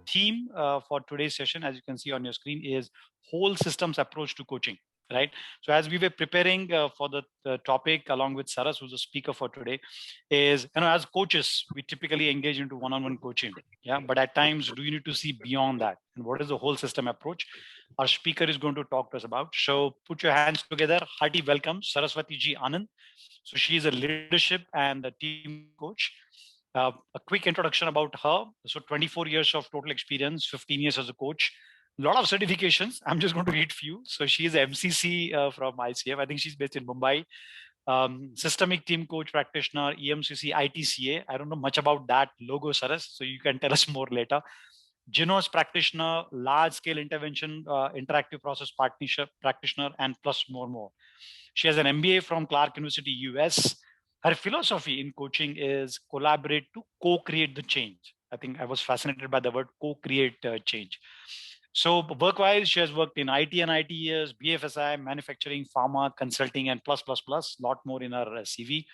theme for today's session, as you can see on your screen, is whole systems approach to coaching. Right. So as we were preparing for the topic along with Saras, who's a speaker for today, is, as coaches, we typically engage into one-on-one coaching. Yeah. But at times, do you need to see beyond that? And what is the whole system approach? Our speaker is going to talk to us about. So put your hands together. Hearty welcome, Saraswati Anand. So she is a leadership and a team coach. A quick introduction about her. So 24 years of total experience, 15 years as a coach. A lot of certifications. I'm just going to read few. So she is MCC from ICF. I think she's based in Mumbai. Systemic team coach practitioner, EMCC, ITCA. I don't know much about that logo, Saras. So you can tell us more later. Genos practitioner, large scale intervention, interactive process practitioner, and plus more. She has an MBA from Clark University, US. Her philosophy in coaching is collaborate to co-create the change. I think I was fascinated by the word co-create change. So work-wise, she has worked in IT and ITES, BFSI, manufacturing, pharma, consulting, and plus, lot more in her CV.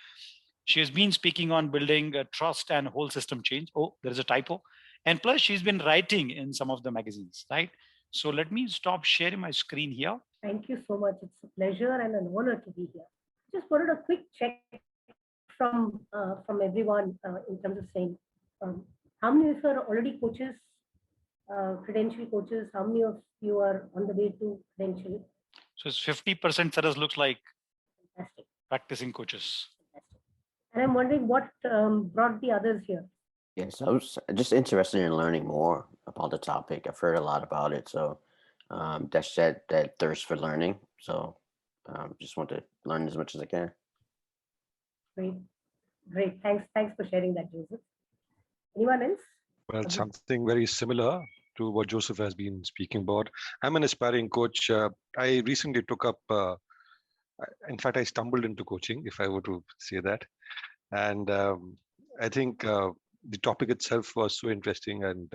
She has been speaking on building trust and whole system change. Oh, there is a typo. And plus, she's been writing in some of the magazines, right? So let me stop sharing my screen here. Thank you so much. It's a pleasure and an honor to be here. Just wanted a quick check from everyone in terms of saying, how many of you are already coaches, credential coaches? How many of you are on the way to credential? So it's 50%, Saras, looks like fantastic practicing coaches. Fantastic. And I'm wondering what brought the others here. Yes, I was just interested in learning more about the topic. I've heard a lot about it, so that's that thirst for learning. So just want to learn as much as I can. Great. Thanks for sharing that, Joseph. Anyone else? Well, something very similar to what Joseph has been speaking about. I'm an aspiring coach. I recently took up, in fact, I stumbled into coaching, if I were to say that. And I think the topic itself was so interesting, and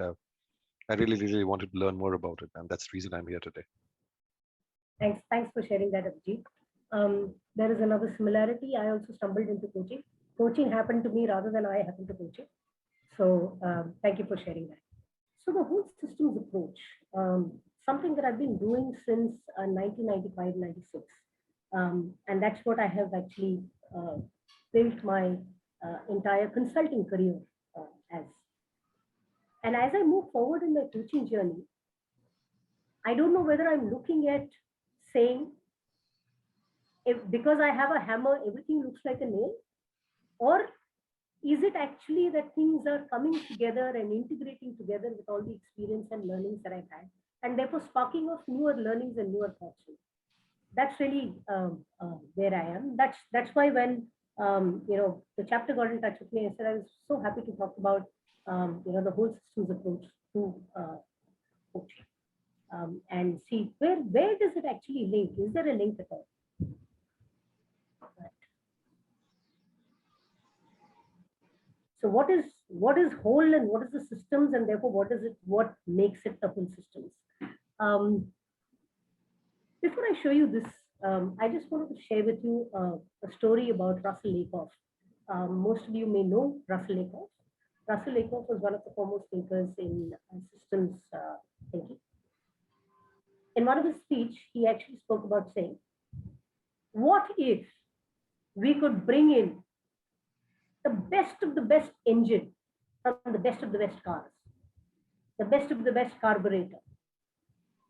I really wanted to learn more about it. And that's the reason I'm here today. Thanks for sharing that, Abhijit. There is another similarity. I also stumbled into coaching. Coaching happened to me rather than I happened to coaching. So thank you for sharing that. So the whole systems approach, something that I've been doing since 1995-96. And that's what I have actually built my entire consulting career as. And as I move forward in my coaching journey, I don't know whether I'm looking at saying, because I have a hammer, everything looks like a nail, or is it actually that things are coming together and integrating together with all the experience and learnings that I've had, and therefore sparking of newer learnings and newer thoughts? That's really where I am. That's why when the chapter got in touch with me, I said I was so happy to talk about the whole systems approach to coaching, and see where does it actually link? Is there a link at all? So what is whole and what is the systems, and therefore what makes it the whole systems? Before I show you this, I just wanted to share with you a story about Russell Lakoff. Most of you may know Russell Lakoff. Russell Lakoff was one of the foremost thinkers in systems thinking. In one of his speech, he actually spoke about saying, what if we could bring in the best of the best engine from the best of the best cars, the best of the best carburetor,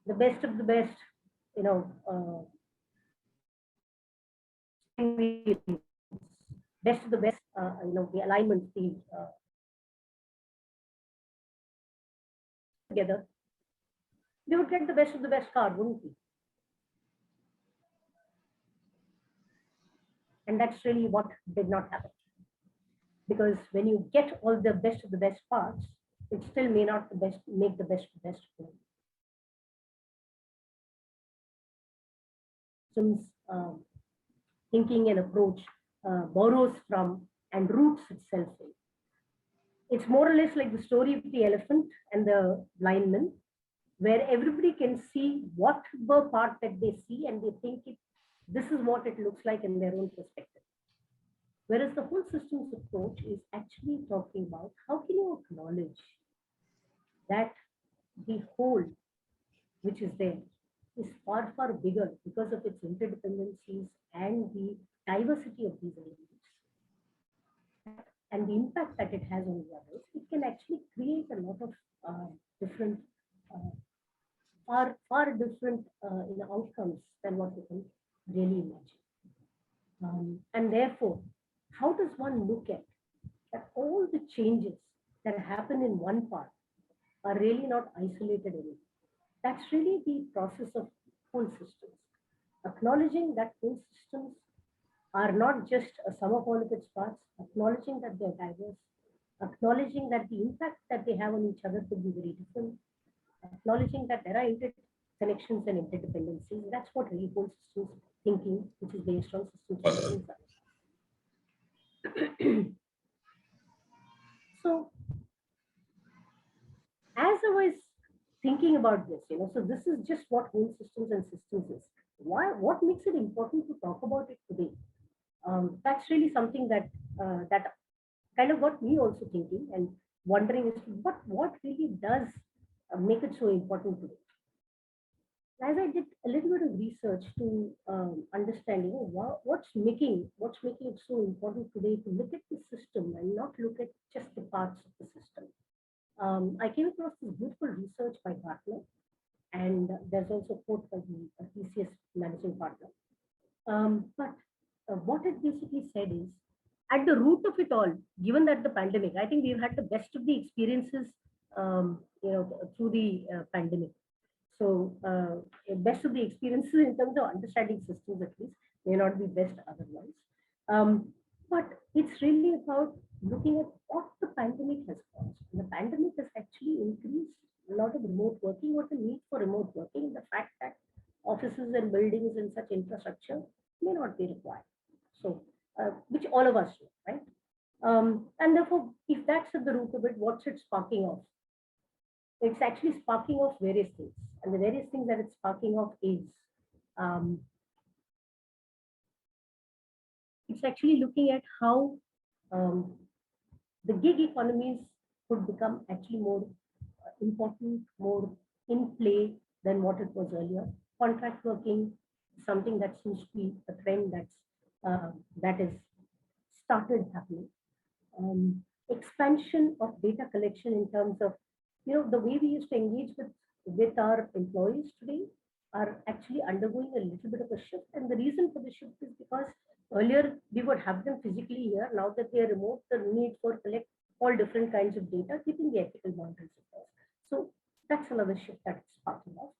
the best of the best, best of the best, the alignment, together, we would get the best of the best car, wouldn't we? And that's really what did not happen. Because when you get all the best of the best parts, it still may not make the best of the best of them. Thinking and approach borrows from and roots itself in. It's more or less like the story of the elephant and the blind man, where everybody can see whatever part that they see, and they think this is what it looks like in their own perspective. Whereas the whole systems approach is actually talking about how can you acknowledge that the whole which is there is far, far bigger because of its interdependencies and the diversity of these elements and the impact that it has on the others. It can actually create a lot of different, far different outcomes than what we can really imagine. And therefore, how does one look at that all the changes that happen in one part are really not isolated anymore? That's really the process of whole systems. Acknowledging that whole systems are not just a sum of all of its parts, acknowledging that they're diverse, acknowledging that the impact that they have on each other could be very different, acknowledging that there are interconnections and interdependencies. That's what really whole systems thinking, which is based on systems thinking. So, as I was thinking about this, so this is just what whole systems and systems is. Why? What makes it important to talk about it today? That's really something that that kind of got me also thinking and wondering as to what really does make it so important today. As I did a little bit of research to understand, what's making it so important today to look at the system and not look at just the parts of the system. I came across this beautiful research by Gartner, and there's also a quote by the TCS managing partner. But what it basically said is, at the root of it all, given that the pandemic, I think we've had the best of the experiences, through the pandemic. So best of the experiences in terms of understanding systems, at least, may not be best otherwise. But it's really about looking at what the pandemic has caused. And the pandemic has actually increased a lot of remote working, or the need for remote working, the fact that offices and buildings and such infrastructure may not be required. So, which all of us do, right? And therefore, if that's at the root of it, what's it sparking off? It's actually sparking off various things. And the various things that it's sparking off is, it's actually looking at how the gig economies could become actually more important, more in play than what it was earlier. Contract working, something that seems to be a trend that is started happening. Expansion of data collection in terms of, the way we used to engage with our employees today are actually undergoing a little bit of a shift. And the reason for the shift is because earlier we would have them physically here. Now that they are remote, the need for collect all different kinds of data, keeping the ethical boundaries of course. So that's another shift that it's sparking off.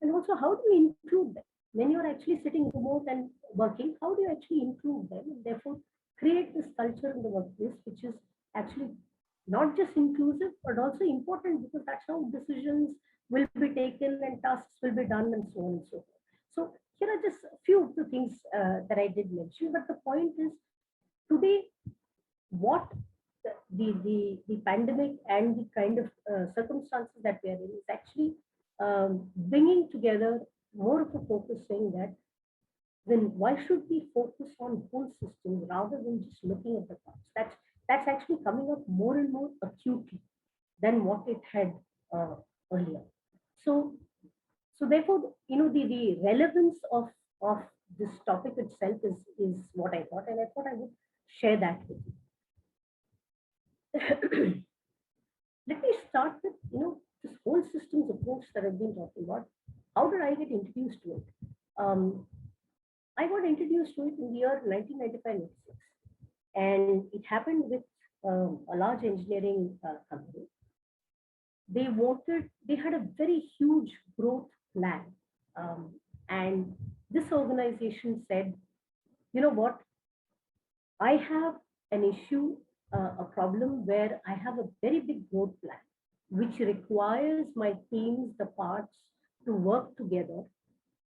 And also, how do we include them? When you're actually sitting remote and working, how do you actually include them and therefore create this culture in the workplace, which is actually not just inclusive, but also important, because that's how decisions will be taken and tasks will be done and so on and so forth. So here are just a few of the things that I did mention, but the point is today, what the pandemic and the kind of circumstances that we are in is actually bringing together more of a focus, saying that then why should we focus on whole systems rather than just looking at the parts? That's actually coming up more and more acutely than what it had earlier. So therefore, the relevance of this topic itself is what I thought, and I thought I would share that with you. Let me start with this whole systems approach that I've been talking about. How did I get introduced to it? I got introduced to it in the year 1995-96, and it happened with a large engineering company. They had a very huge growth plan, and this organization said, you know what, I have an issue, a problem where I have a very big growth plan, which requires my teams, the parts, to work together,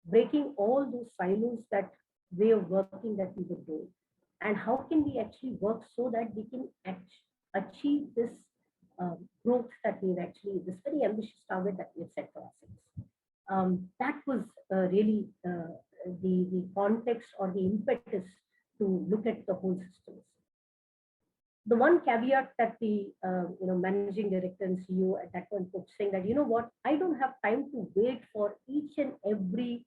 breaking all those silos, that way of working that we were doing. And how can we actually work so that we can achieve this growth that we've actually, this very ambitious target that we've set for ourselves. That was really the context or the impetus to look at the whole systems. the one caveat that the managing director and CEO at that point put, saying that, you know what, I don't have time to wait for each and every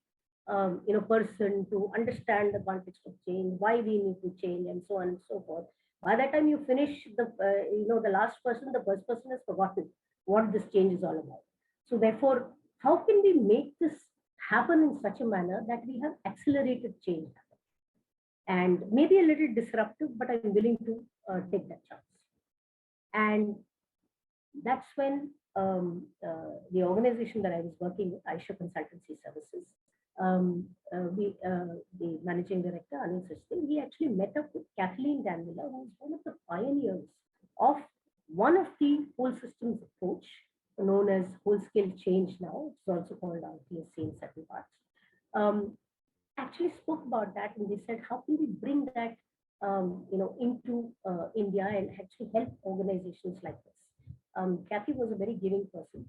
person to understand the context of change, why we need to change, and so on and so forth. By the time you finish the last person, the first person has forgotten what this change is all about. So therefore, how can we make this happen in such a manner that we have accelerated change happen? And maybe a little disruptive, but I'm willing to take that chance. And that's when the organization that I was working with, Aisha Consultancy Services, the managing director, Anil Srishti, he actually met up with Kathleen Danvilla, who is one of the pioneers of one of the whole systems approach, known as whole scale change now. It's also called RTSC in certain parts. Actually spoke about that, and they said, how can we bring that into India and actually help organizations like this? Kathy was a very giving person.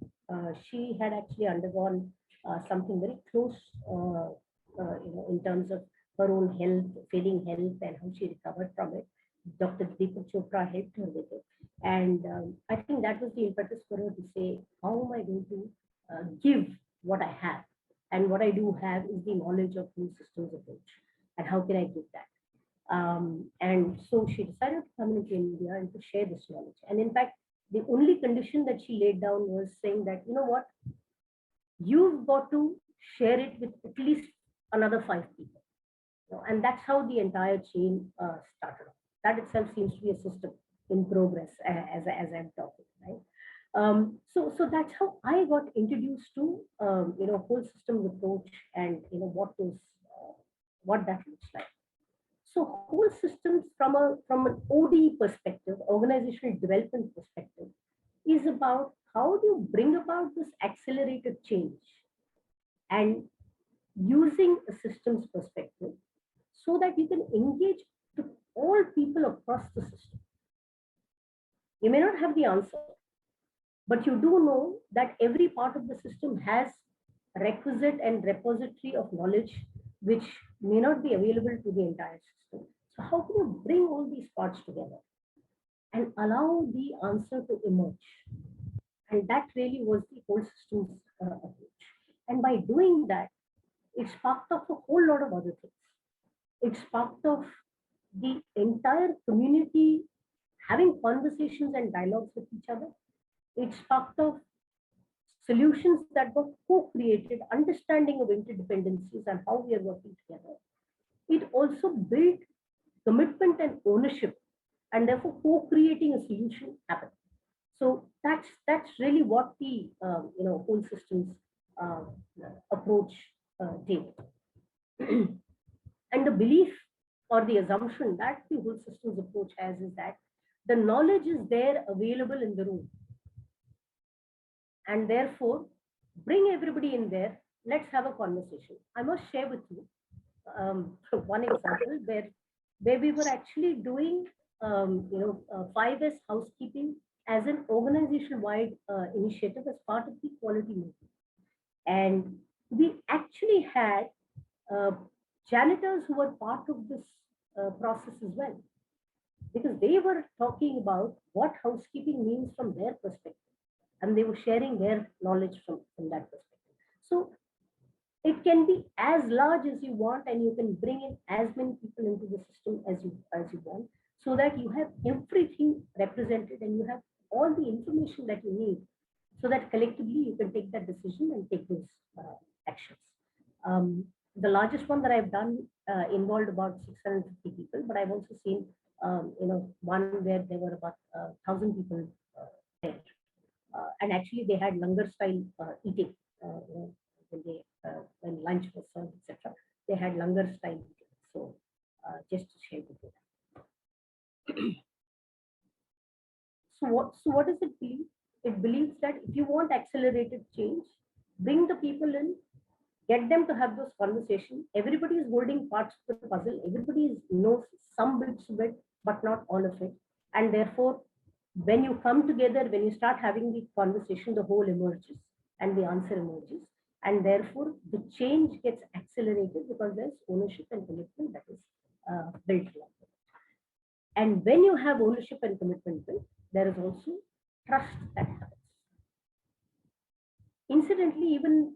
She had actually undergone something very close, in terms of her own health, failing health, and how she recovered from it. Dr. Deepak Chopra helped her with it. And I think that was the impetus for her to say, how am I going to give what I have? And what I do have is the knowledge of whole systems approach. And how can I give that? And so she decided to come into India and to share this knowledge. And in fact, the only condition that she laid down was saying that, you know what, you've got to share it with at least another 5 people. And that's how the entire chain started off. That itself seems to be a system in progress as I'm talking, right? So that's how I got introduced to whole systems approach and what that looks like. So whole systems from an OD perspective, organizational development perspective, is about how do you bring about this accelerated change and using a systems perspective so that you can engage to all people across the system. You may not have the answer, but you do know that every part of the system has requisite and repository of knowledge which may not be available to the entire system. So how can you bring all these parts together and allow the answer to emerge? And that really was the whole systems approach. And by doing that, it sparked off a whole lot of other things. It sparked off the entire community having conversations and dialogues with each other. It sparked off solutions that were co-created, understanding of interdependencies and how we are working together. It also built commitment and ownership, and therefore co-creating a solution happened. So that's really what the whole systems approach did. And the belief or the assumption that the whole systems approach has is that the knowledge is there available in the room. And therefore, bring everybody in there. Let's have a conversation. I must share with you one example where we were actually doing 5S housekeeping as an organization-wide initiative as part of the quality movement. And we actually had janitors who were part of this process as well, because they were talking about what housekeeping means from their perspective, and they were sharing their knowledge from that perspective. So it can be as large as you want, and you can bring in as many people into the system as you want, so that you have everything represented and you have all the information that you need, so that collectively you can take that decision and take those actions. The largest one that I've done involved about 650 people, but I've also seen one where there were about 1,000 people there. And actually they had langar style eating when lunch was served, etc. They had langar style eating. So just to share with you. So what does it believe? It believes that if you want accelerated change, bring the people in, get them to have those conversations. Everybody is holding parts of the puzzle. Everybody knows some bits of it, but not all of it. And therefore, when you come together, when you start having the conversation, the whole emerges and the answer emerges. And therefore, the change gets accelerated because there's ownership and commitment that is built along with it. And when you have ownership and commitment built, there is also trust that happens. Incidentally, even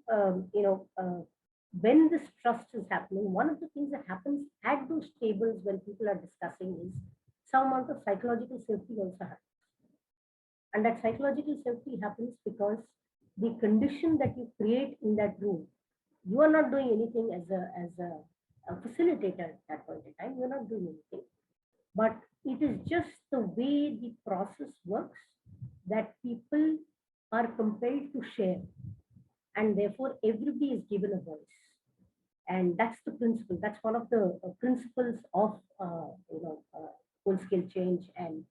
when this trust is happening, one of the things that happens at those tables when people are discussing is some amount of psychological safety also happens. And that psychological safety happens because the condition that you create in that room, you are not doing anything as a facilitator at that point in time. You're not doing anything, but it is just the way the process works that people are compelled to share, and therefore everybody is given a voice. And that's the principle. That's one of the principles of full-scale change and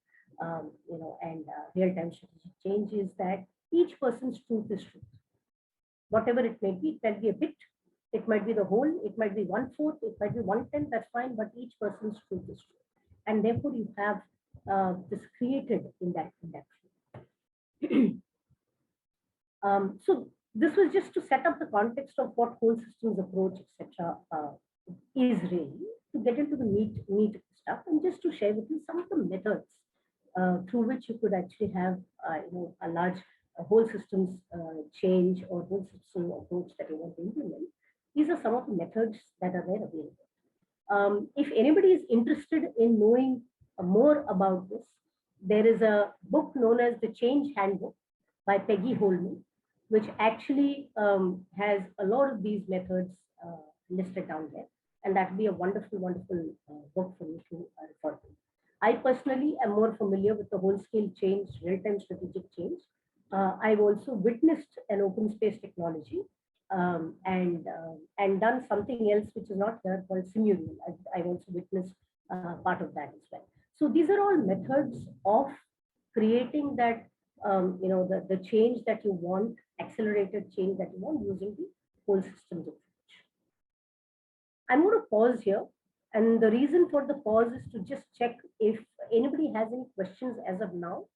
real-time strategic change, is that each person's truth is truth. Whatever it may be, it can be a bit, it might be the whole, it might be 1/4, it might be 1/10, that's fine, but each person's truth is truth. And therefore you have this created in that truth. So this was just to set up the context of what whole systems approach, etc., is really, to get into the meat of the stuff, and just to share with you some of the methods through which you could actually have a large whole systems change or whole system approach that you want to implement. These are some of the methods that are there available. If anybody is interested in knowing more about this, there is a book known as the Change Handbook by Peggy Holman, which actually has a lot of these methods listed down there. And that would be a wonderful, wonderful book for you to refer to. I personally am more familiar with the whole scale change, real-time strategic change. I've also witnessed an open space technology and done something else which is not there called Simurial. I've also witnessed part of that as well. So these are all methods of creating that the change that you want, accelerated change that you want, using the whole systems approach. I'm going to pause here, and the reason for the pause is to just check if anybody has any questions as of now.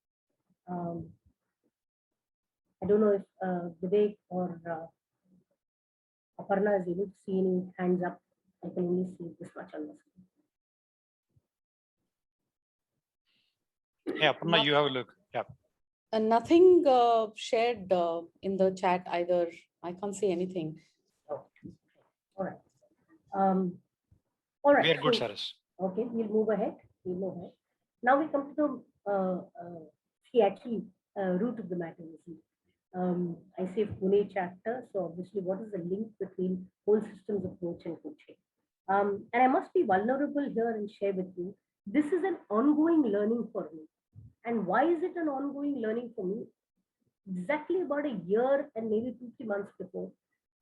I don't know if Vivek or Aparna is able to see any hands up. I can only see this much on the screen. Yeah, Aparna, you have a look. Yeah. Nothing shared in the chat either. I can't see anything. Okay. All right. All right. We are good, Saras. Okay, we'll move ahead. Now we come to the root of the matter. I say Pune chapter, so obviously what is the link between whole systems approach and coaching? And I must be vulnerable here and share with you, this is an ongoing learning for me. And why is it an ongoing learning for me? Exactly about a year and maybe 2-3 months before,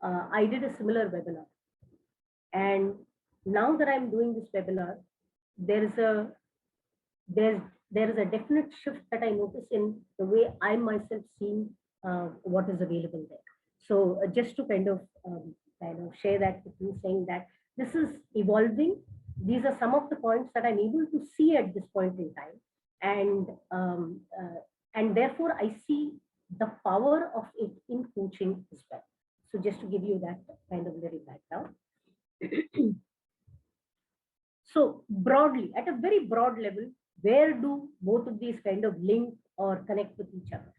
I did a similar webinar. And now that I'm doing this webinar, there is a definite shift that I notice in the way I myself see what is available there. So just to kind of share that with you, saying that this is evolving. These are some of the points that I'm able to see at this point in time, and therefore I see the power of it in coaching as well. So just to give you that kind of little background. So broadly, at a very broad level, where do both of these kind of link or connect with each other?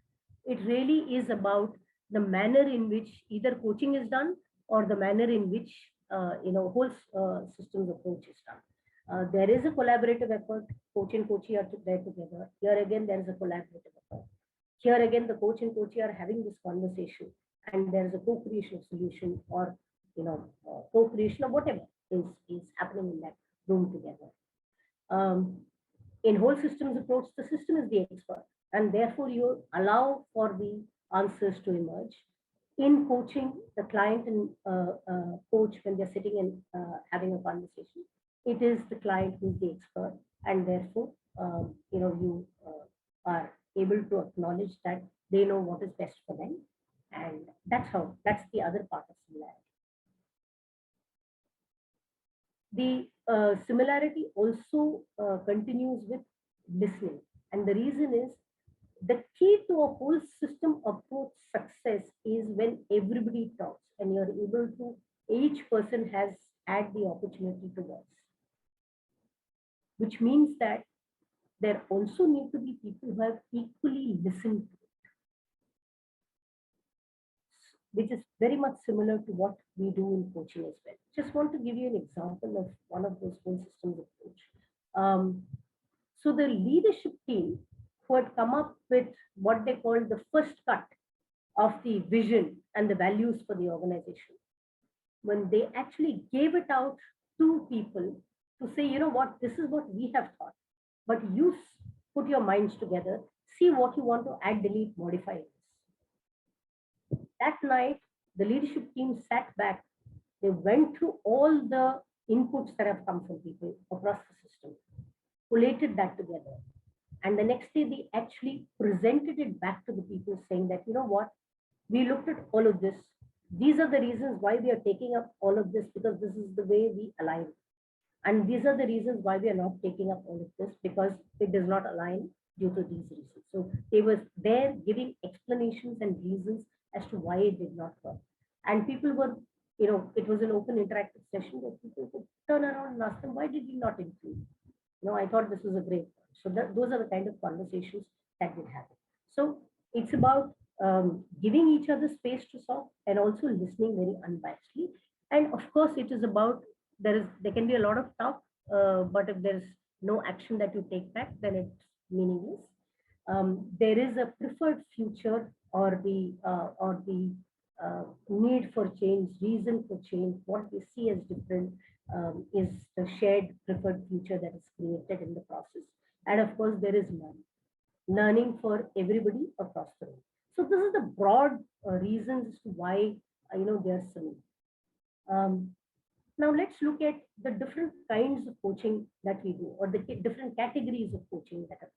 It really is about the manner in which either coaching is done or the manner in which whole systems approach is done. There is a collaborative effort. Coach and coachee are there together. Here again, there is a collaborative effort. Here again, the coach and coachee are having this conversation, and there is a co-creation of solution, or co-creation of whatever is happening in that room together. In whole systems approach, the system is the expert, and therefore you allow for the answers to emerge. In coaching, the client and coach, when they're sitting and having a conversation, it is the client who is the expert, and therefore you are able to acknowledge that they know what is best for them, and that's the other part of similarity. The similarity also continues with listening, and the reason is the key to a whole system approach success is when everybody talks and you're able to, each person has had the opportunity to voice, which means that there also need to be people who have equally listened to it, which is very much similar to what we do in coaching as well. Just want to give you an example of one of those whole systems approach. So the leadership team who had come up with what they called the first cut of the vision and the values for the organization, when they actually gave it out to people to say, you know what, this is what we have thought, but you put your minds together, see what you want to add, delete, modify in this. That night, the leadership team sat back, they went through all the inputs that have come from people across the system, collated that together. And the next day, they actually presented it back to the people saying that, you know what, we looked at all of this. These are the reasons why we are taking up all of this, because this is the way we align. And these are the reasons why we are not taking up all of this, because it does not align due to these reasons. So they were there giving explanations and reasons as to why it did not work. And people were, you know, it was an open interactive session where people could turn around and ask them, why did you not include? You know, I thought this was a great point. So those are the kind of conversations that did happen. So it's about giving each other space to solve and also listening very unbiasedly. And of course, it is about, there can be a lot of talk, but if there's no action that you take back, then it's meaningless. There is a preferred future or the need for change, reason for change, what we see as different is the shared preferred future that is created in the process. And of course, there is learning for everybody across the room. So this is the broad reasons as to why they are similar. Now let's look at the different kinds of coaching that we do, or the different categories of coaching that are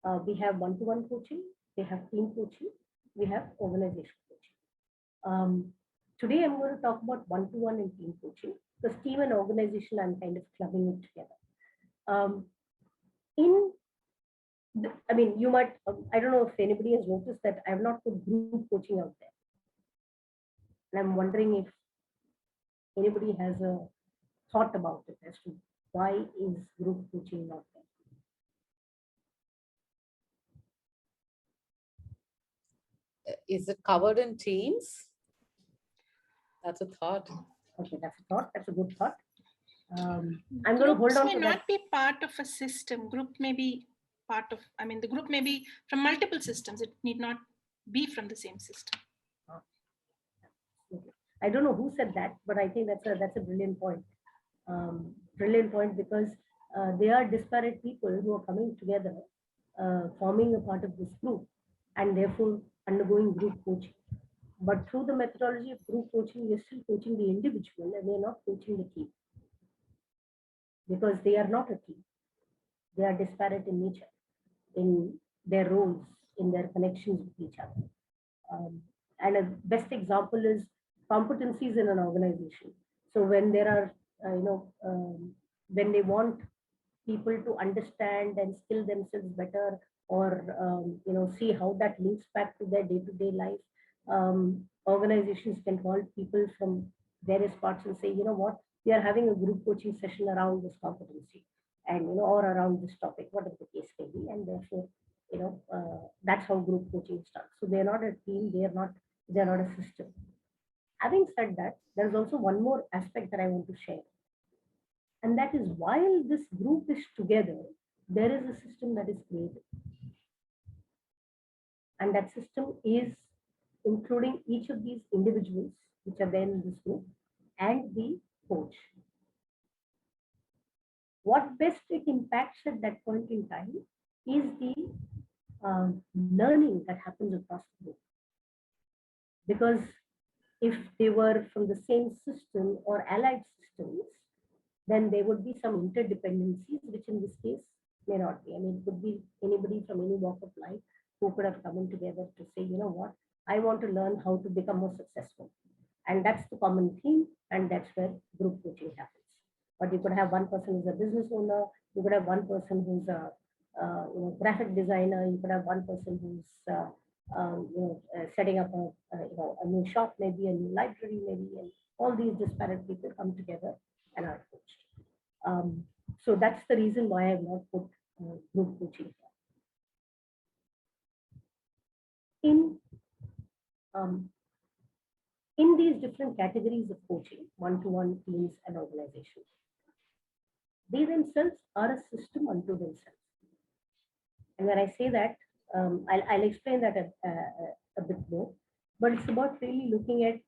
there. We have one-to-one coaching, we have team coaching, we have organization coaching. Today I'm going to talk about one-to-one and team coaching, because team and organization, I'm kind of clubbing it together. You might, I don't know if anybody has noticed that I have not put group coaching out there. And I'm wondering if anybody has a thought about it as to why is group coaching not there? Is it covered in Teams? That's a thought. Okay, that's a thought. That's a good thought. I'm going to hold on to that. May not be part of a system. Group may be part of, the group may be from multiple systems. It need not be from the same system. Okay. I don't know who said that, but I think that's a brilliant point. Brilliant point, because they are disparate people who are coming together, forming a part of this group, and therefore undergoing group coaching. But through the methodology of group coaching, we're still coaching the individual, and we're not coaching the team, because they are not a team. They are disparate in nature, in their roles, in their connections with each other. And a best example is competencies in an organization. So when there are, when they want people to understand and skill themselves better, or see how that links back to their day-to-day life, organizations can call people from various parts and say, you know what, we are having a group coaching session around this competency, and or around this topic, whatever the case may be, and therefore that's how group coaching starts. So they're not a team, they're not a system. Having said that, there's also one more aspect that I want to share, and that is, while this group is together, there is a system that is created, and that system is including each of these individuals which are there in this group and the coach. What best it impacts at that point in time is the learning that happens across the group. Because if they were from the same system or allied systems, then there would be some interdependencies, which in this case may not be. It could be anybody from any walk of life who could have come in together to say, you know what, I want to learn how to become more successful. And that's the common theme, and that's where group coaching happens. But you could have one person who's a business owner, you could have one person who's a graphic designer, you could have one person who's setting up a new shop, maybe a new library, maybe, and all these disparate people come together and are coached. So that's the reason why I've not put group coaching. In these different categories of coaching, one-to-one, teams, and organizations, they themselves are a system unto themselves. And when I say that, I'll explain that a bit more. But it's about really looking at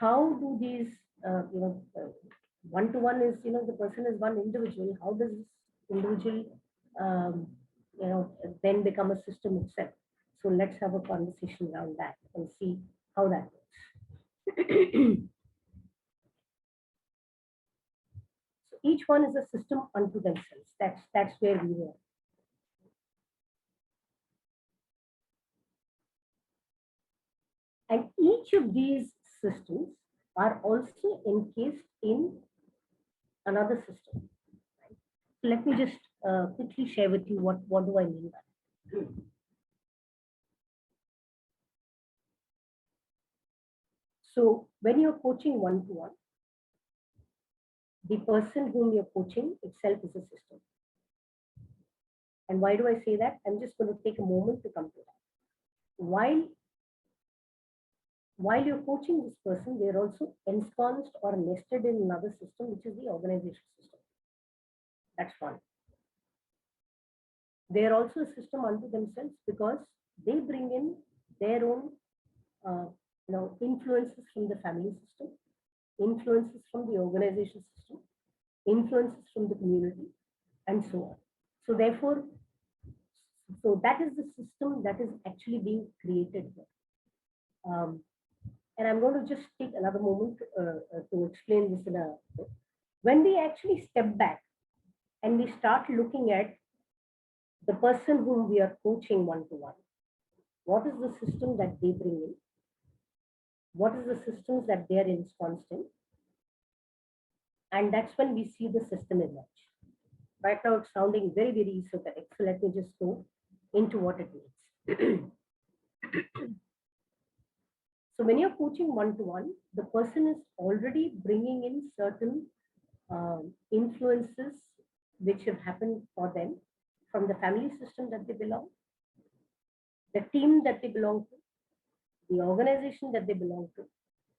how do these, one-to-one is, the person is one individual. How does this individual, then become a system itself? So let's have a conversation around that and see how that works. So each one is a system unto themselves. That's where we were. And each of these systems are also encased in another system. Right? So let me just quickly share with you what do I mean by that. So when you're coaching one-to-one, the person whom you're coaching itself is a system. And why do I say that? I'm just going to take a moment to come to that. While you're coaching this person, they're also ensconced or nested in another system, which is the organization system. That's one. They're also a system unto themselves because they bring in their own influences from the family system, influences from the organization system, influences from the community, and so on. So therefore, that is the system that is actually being created here. And I'm going to just take another moment to explain this in a bit. When we actually step back and we start looking at the person whom we are coaching one-to-one, what is the system that they bring in? What is the systems that they are ensconced in? And that's when we see the system emerge. Right now, it's sounding very, very esoteric. So let me just go into what it means. So when you're coaching one-to-one, the person is already bringing in certain influences which have happened for them from the family system that they belong, the team that they belong to, the organization that they belong to,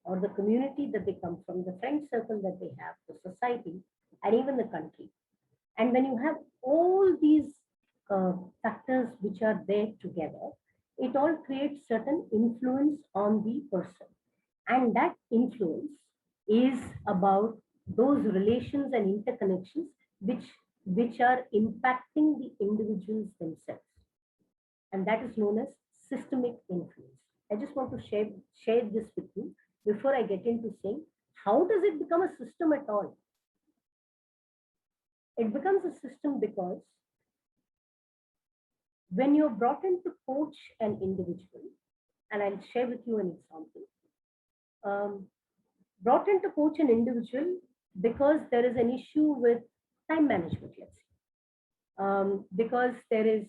or the community that they come from, the friend circle that they have, the society, and even the country. And when you have all these factors which are there together, it all creates certain influence on the person. And that influence is about those relations and interconnections which are impacting the individuals themselves. And that is known as systemic influence. I just want to share this with you before I get into saying, how does it become a system at all? It becomes a system because when you're brought in to coach an individual, and I'll share with you an example, brought in to coach an individual because there is an issue with time management, let's say. Because there is,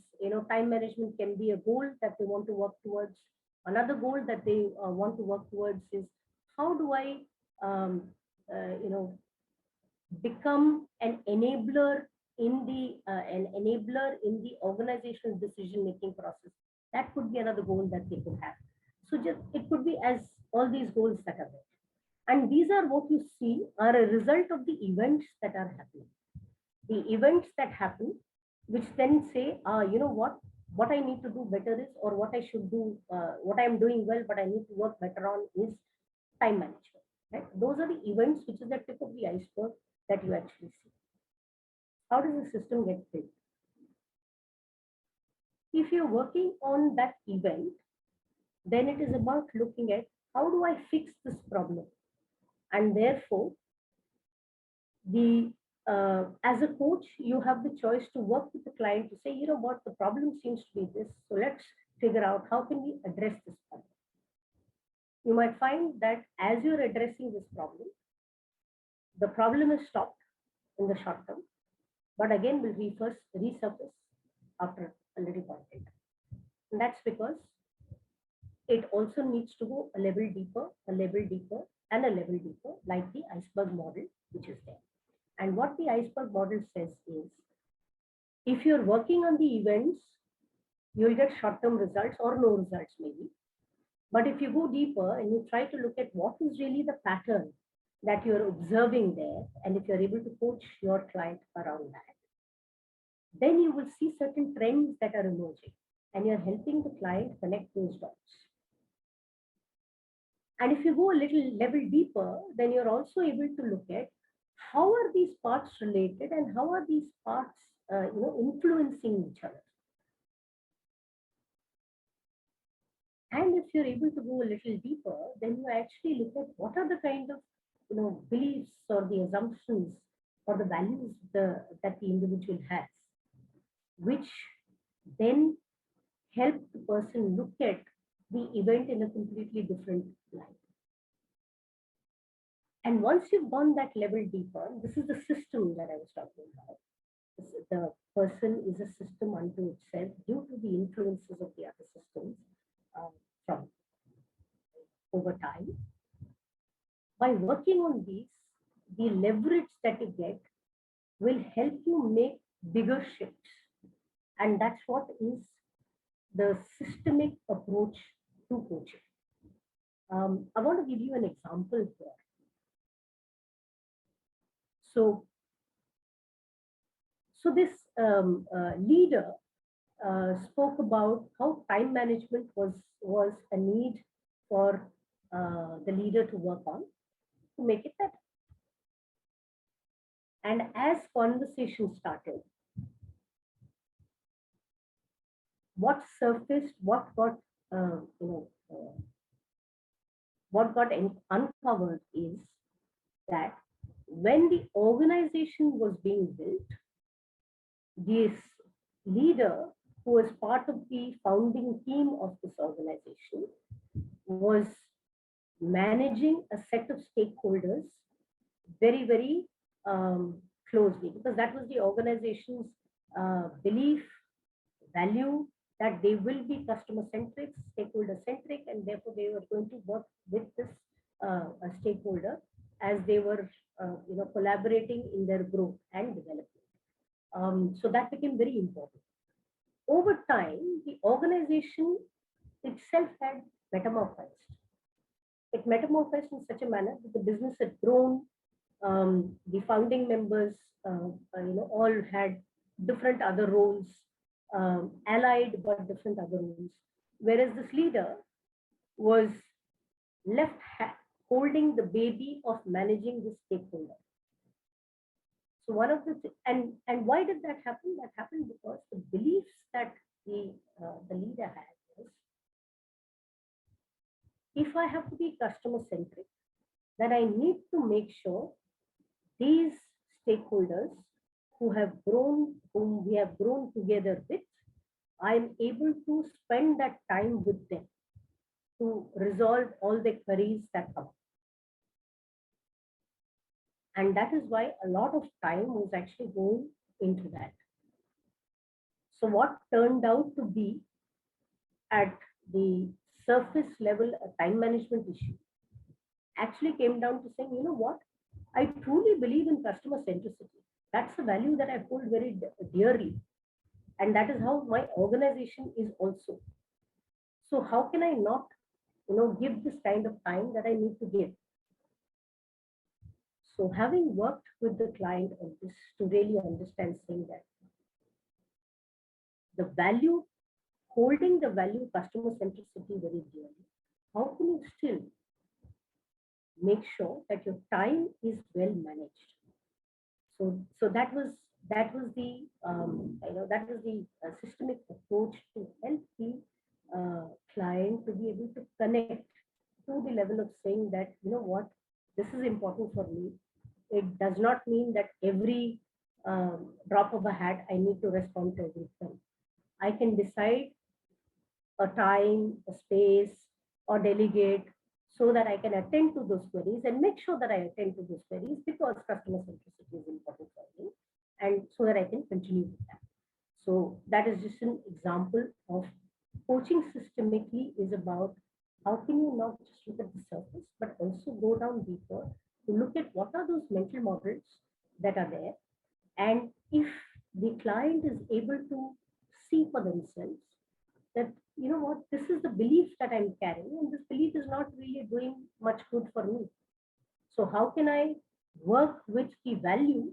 time management can be a goal that they want to work towards. Another goal that they want to work towards is how do I, become an enabler in the organizational decision-making process. That could be another goal that they could have. So just it could be as all these goals that are there. And these are what you see are a result of the events that are happening. The events that happen, which then say, you know what I need to do better is, or what I should do, what I'm doing well, but I need to work better on is time management. Right? Those are the events which is the tip of the iceberg that you actually see. How does the system get built? If you're working on that event, then it is about looking at how do I fix this problem? And therefore, as a coach, you have the choice to work with the client to say, you know what, the problem seems to be this. So let's figure out how can we address this problem. You might find that as you're addressing this problem, the problem is stopped in the short term, but again will resurface after a little point in time. And that's because it also needs to go a level deeper, and a level deeper, like the iceberg model, which is there. And what the iceberg model says is, If you're working on the events, you'll get short-term results or no results maybe. But if you go deeper and you try to look at what is really the pattern that you're observing there, and if you're able to coach your client around that, then you will see certain trends that are emerging and you're helping the client connect those dots. And if you go a little level deeper, then you're also able to look at how are these parts related and how are these parts influencing each other. And if you're able to go a little deeper, then you actually look at what are the kind of beliefs or the assumptions or the values that the individual has, which then help the person look at the event in a completely different light. And once you've gone that level deeper, this is the system that I was talking about. The person is a system unto itself due to the influences of the other systems from over time. By working on these, the leverage that you get will help you make bigger shifts. And that's what is the systemic approach to coaching. I want to give you an example here. So this leader spoke about how time management was a need for the leader to work on to make it better. And as conversation started, what surfaced, what got uncovered is that when the organization was being built, this leader, who was part of the founding team of this organization, was managing a set of stakeholders very, very closely, because that was the organization's belief, value, that they will be customer-centric, stakeholder-centric, and therefore they were going to work with this stakeholder as they were collaborating in their growth and development. So that became very important. Over time, the organization itself had metamorphosed. It metamorphosed in such a manner that the business had grown. The founding members, all had different other roles, allied but different other roles. Whereas this leader was left holding the baby of managing the stakeholder. So one of the and why did that happen? That happened because the beliefs that the leader had was, if I have to be customer centric, then I need to make sure these stakeholders whom we have grown together with, I am able to spend that time with them to resolve all the queries that come up. And that is why a lot of time was actually going into that. So what turned out to be at the surface level a time management issue actually came down to saying, you know what, I truly believe in customer centricity. That's a value that I hold very dearly. And that is how my organization is also. So how can I not, give this kind of time that I need to give? So having worked with the client on this to really understand, saying that the value, holding the value customer centricity very dearly, how can you still make sure that your time is well managed? So that was the systemic approach to help the client to be able to connect to the level of saying that, you know what, this is important for me. It does not mean that every drop of a hat I need to respond to everything. I can decide a time, a space, or delegate so that I can attend to those queries and make sure that I attend to those queries, because customer centricity is important for me, and so that I can continue with that. So that is just an example of coaching systemically is about how can you not just look at the surface, but also go down deeper to look at what are those mental models that are there. And if the client is able to see for themselves that, you know what, this is the belief that I'm carrying, and this belief is not really doing much good for me. So how can I work with the value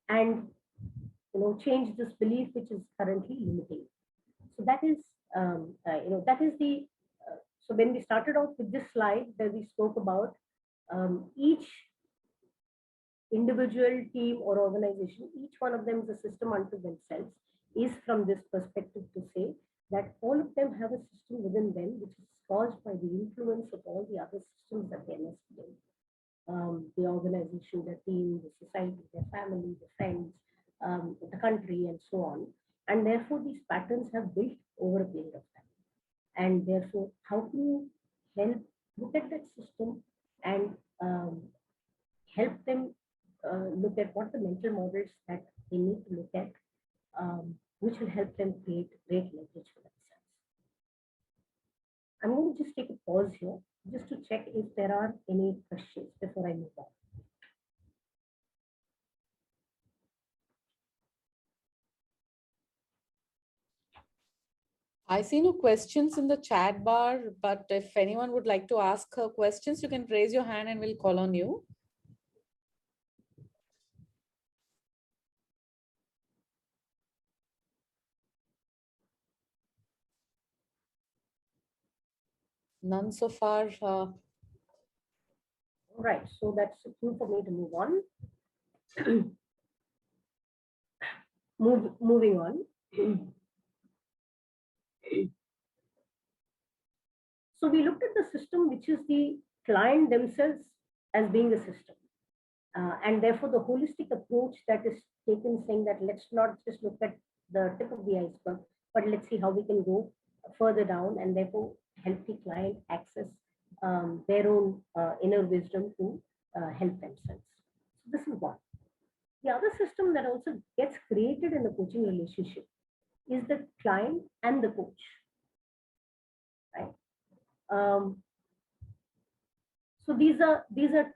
and, you know, change this belief which is currently limiting? So that is, that is the. So when we started off with this slide, that we spoke about each individual, team, or organization, each one of them is a system unto themselves, is from this perspective to say that all of them have a system within them which is caused by the influence of all the other systems that they're nested in. The organization, the team, the society, their family, the friends, the country, and so on. And therefore, these patterns have built over a period of time. And therefore, how can you help look at that system and help them look at what the mental models that they need to look at, which will help them create great leverage for themselves. I'm going to just take a pause here just to check if there are any questions before I move on. I see no questions in the chat bar, but if anyone would like to ask her questions, you can raise your hand and we'll call on you. None so far. All right, so that's a cue for me to move on. Moving on. So we looked at the system, which is the client themselves as being a system. And therefore, the holistic approach that is taken, saying that let's not just look at the tip of the iceberg, but let's see how we can go further down and therefore help the client access their own inner wisdom to help themselves. So this is one. The other system that also gets created in the coaching relationship is the client and the coach, right? So these are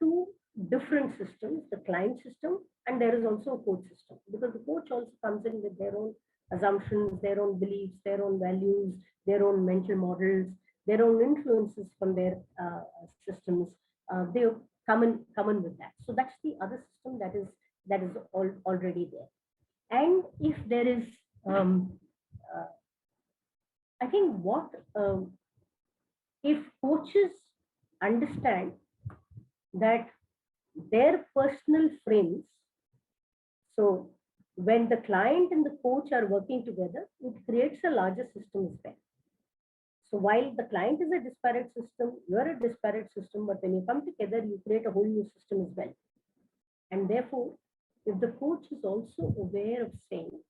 two different systems, the client system, and there is also a coach system, because the coach also comes in with their own assumptions, their own beliefs, their own values, their own mental models, their own influences from their systems. They come in with that. So that's the other system that is already there. And if there is, I think what if coaches understand that their personal frames, so when the client and the coach are working together, it creates a larger system as well. So while the client is a disparate system, you're a disparate system, but when you come together, you create a whole new system as well. And therefore, if the coach is also aware of saying,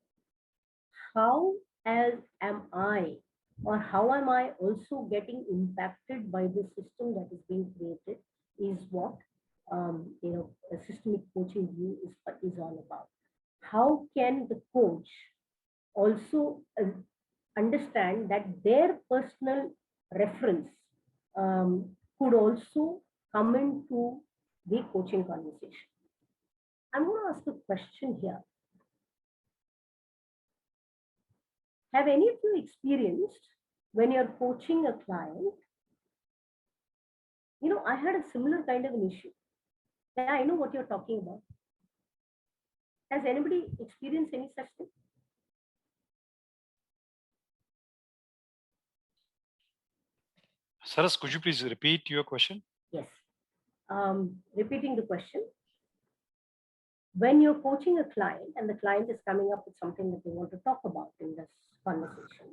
how am I, or how am I also getting impacted by the system that is being created, is what a systemic coaching view is all about. How can the coach also understand that their personal reference could also come into the coaching conversation? I'm going to ask a question here. Have any of you experienced when you're coaching a client? You know, I had a similar kind of an issue. Yeah, I know what you're talking about. Has anybody experienced any such thing? Saras, could you please repeat your question? Yes. Repeating the question. When you're coaching a client and the client is coming up with something that they want to talk about in this conversation,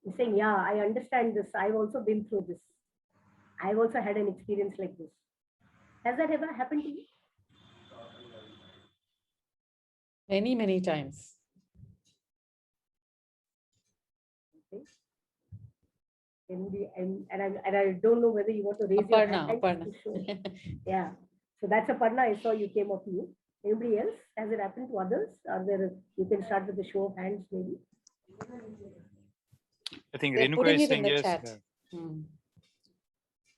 you're saying, yeah, I understand this. I've also been through this. I've also had an experience like this. Has that ever happened to you? Many, many times. Okay. And I don't know whether you want to raise your hand. Aparna. Yeah. So that's Aparna. I saw you came up to you. Anybody else? Has it happened to others? Are there? You can start with the show of hands, maybe. I think They're Renuka putting is it in saying the yes. chat.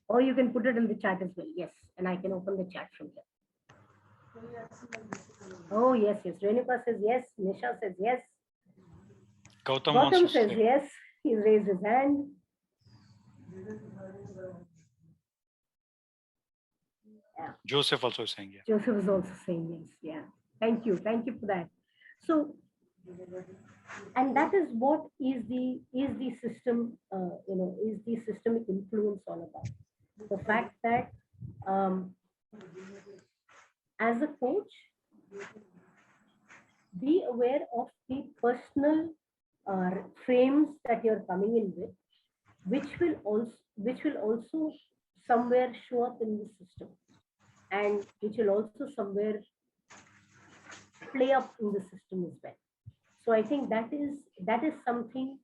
Or you can put it in the chat as well. Yes, and I can open the chat from here. Oh, yes, yes. Renuka says yes. Nisha says yes. Gautam wants Gautam to says say. yes. He's raised his hand. Yeah. Joseph also is saying yeah. Joseph is also saying yes. Yeah. Thank you. Thank you for that. So, and that is what is the system, is the systemic influence all about. The fact that as a coach, be aware of the personal frames that you're coming in with, which will also somewhere show up in the system, and which will also somewhere play up in the system as well. So I think that is something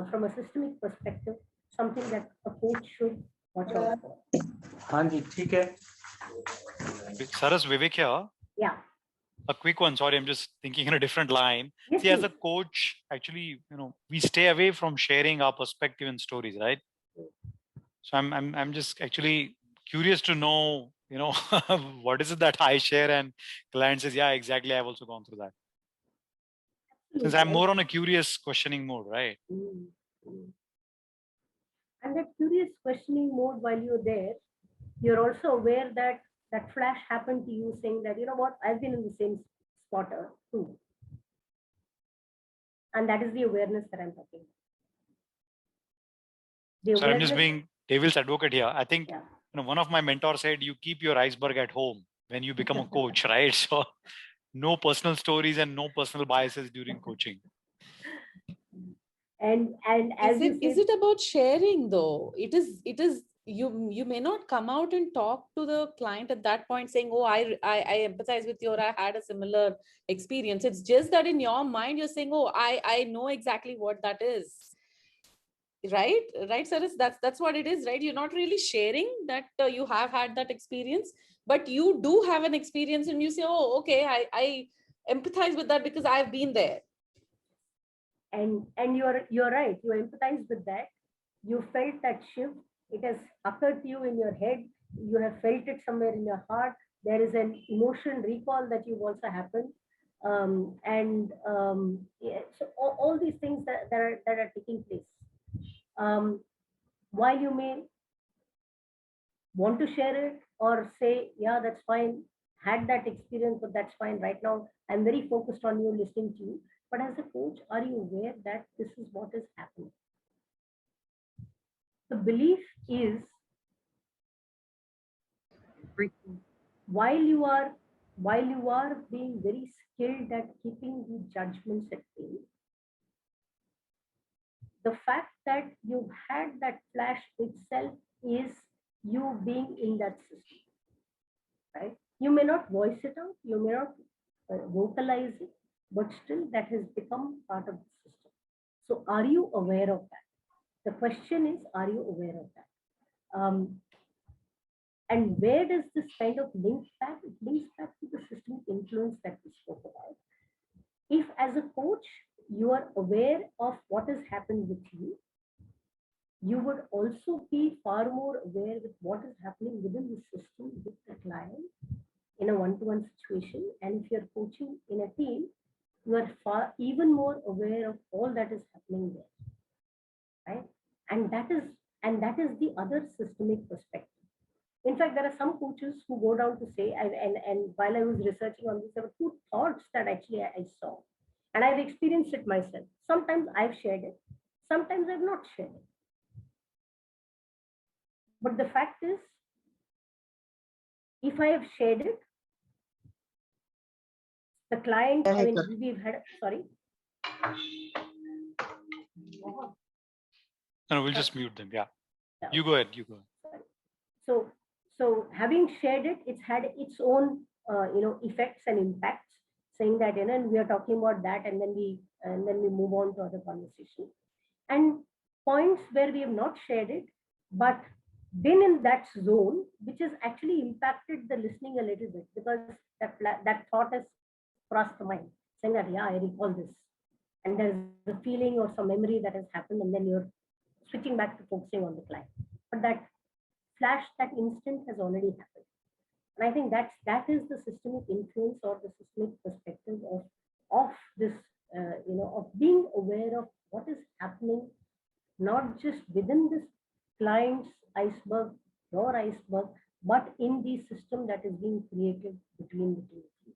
from a systemic perspective, something that a coach should watch out for. Hanji, ठीक है. Saras, Vivek here. Yeah. A quick one. Sorry, I'm just thinking in a different line. Yes, See, as please. a coach, actually, we stay away from sharing our perspective and stories, right? So I'm just actually curious to know, what is it that I share, and client says, yeah, exactly. I've also gone through that. Since I'm more on a curious questioning mode, right? And that curious questioning mode, while you're there, you're also aware that that flash happened to you, saying that, you know what, I've been in the same spot too. And that is the awareness that I'm talking about. So I'm just being devil's advocate here. I think, Yeah. one of my mentors said, you keep your iceberg at home when you become a coach, right? So no personal stories and no personal biases during coaching. And as is it about sharing though? It is you may not come out and talk to the client at that point saying, oh, I empathize with you, or I had a similar experience. It's just that in your mind you're saying, oh, I know exactly what that is. Right, Saras, that's what it is, right? You're not really sharing that you have had that experience, but you do have an experience, and you say, oh, okay, I empathize with that because I've been there. And you're right. You empathize with that. You felt that shift. It has occurred to you in your head. You have felt it somewhere in your heart. There is an emotion recall that you've also happened. Yeah, so all these things that are taking place. While you may want to share it or say, yeah, that's fine, had that experience, but that's fine. Right now, I'm very focused on you, listening to you. But as a coach, are you aware that this is what is happening? The belief is, while you are being very skilled at keeping the judgments at bay, the fact that you've had that flash itself is you being in that system, right? You may not voice it out, you may not vocalize it, but still that has become part of the system. So are you aware of that? The question is, are you aware of that? And where does this kind of link back? It links back to the systemic influence that we spoke about. If as a coach, you are aware of what has happened with you, you would also be far more aware with what is happening within the system with the client in a one-to-one situation. And if you're coaching in a team, you are even more aware of all that is happening there, right? And that is the other systemic perspective. In fact, there are some coaches who go down to say, and while I was researching on this, there were two thoughts that actually I saw, and I've experienced it myself. Sometimes I've shared it, sometimes I've not shared it. But the fact is, if I have shared it, the client, I mean, we've had, sorry. No, we'll just mute them. Yeah. You go ahead. So having shared it, it's had its own, effects and impacts, saying that, and we are talking about that, and then we move on to other conversation. And points where we have not shared it, but been in that zone, which has actually impacted the listening a little bit, because that thought has crossed the mind, saying that, yeah, I recall this. And there's a feeling or some memory that has happened, and then you're switching back to focusing on the client. But that flash, that instant has already happened. And I think that is the systemic influence or the systemic perspective of this, of being aware of what is happening, not just within this client's iceberg, your iceberg, but in the system that is being created between the two of you.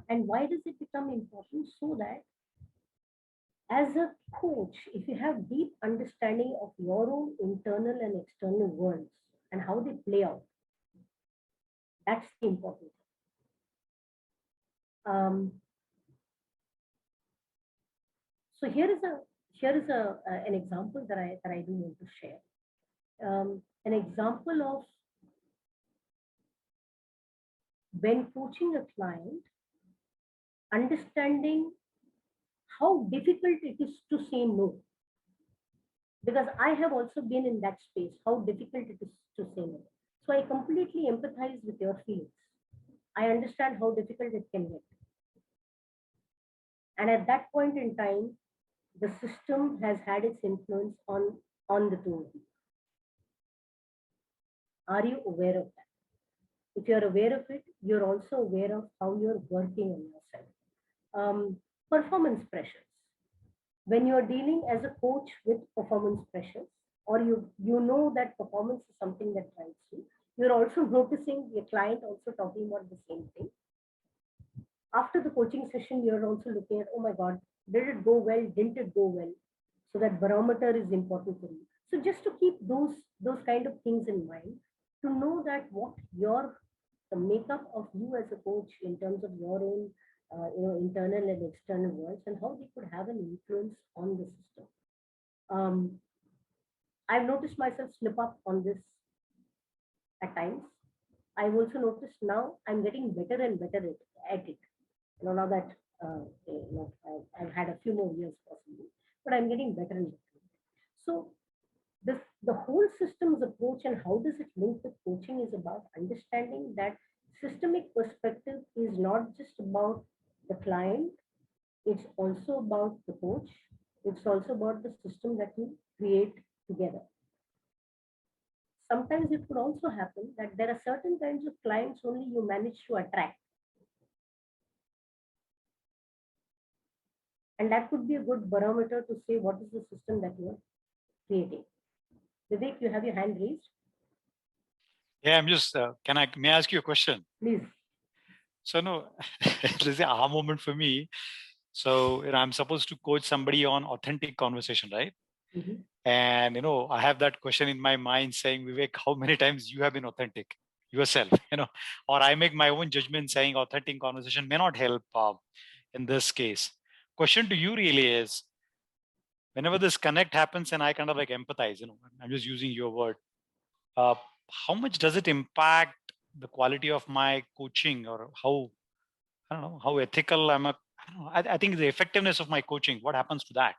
And why does it become important? So that as a coach, if you have deep understanding of your own internal and external worlds and how they play out, that's the important thing. So here is an example that I do want to share. An example of when coaching a client, understanding how difficult it is to say no. Because I have also been in that space, how difficult it is to say no. So I completely empathize with your feelings. I understand how difficult it can get. And at that point in time, the system has had its influence on the two of you. Are you aware of that? If you're aware of it, you're also aware of how you're working on yourself. Performance pressures. When you're dealing as a coach with performance pressures, or you know that performance is something that drives you, you're also noticing your client also talking about the same thing. After the coaching session, you're also looking at, oh my God, did it go well? Didn't it go well? So that barometer is important for you. So just to keep those kind of things in mind, to know that what the makeup of you as a coach in terms of your own internal and external worlds, and how they could have an influence on the system. I've noticed myself slip up on this at times. I've also noticed now I'm getting better and better at it. Now that I've had a few more years possibly, but I'm getting better and better. So the whole systems approach and how does it link with coaching is about understanding that systemic perspective is not just about the client, it's also about the coach, it's also about the system that you create together. Sometimes it could also happen that there are certain kinds of clients only you manage to attract. And that could be a good barometer to say what is the system that you are creating. Vivek, you have your hand raised. Yeah, I'm just, may I ask you a question? Please. So no, there's an aha moment for me. So I'm supposed to coach somebody on authentic conversation, right? Mm-hmm. And I have that question in my mind saying, Vivek, how many times you have been authentic yourself? Or I make my own judgment saying authentic conversation may not help in this case. Question to you really is, whenever this connect happens and I kind of like empathize, I'm just using your word, how much does it impact the quality of my coaching, or how, I don't know, how ethical I don't know. I think the effectiveness of my coaching, what happens to that?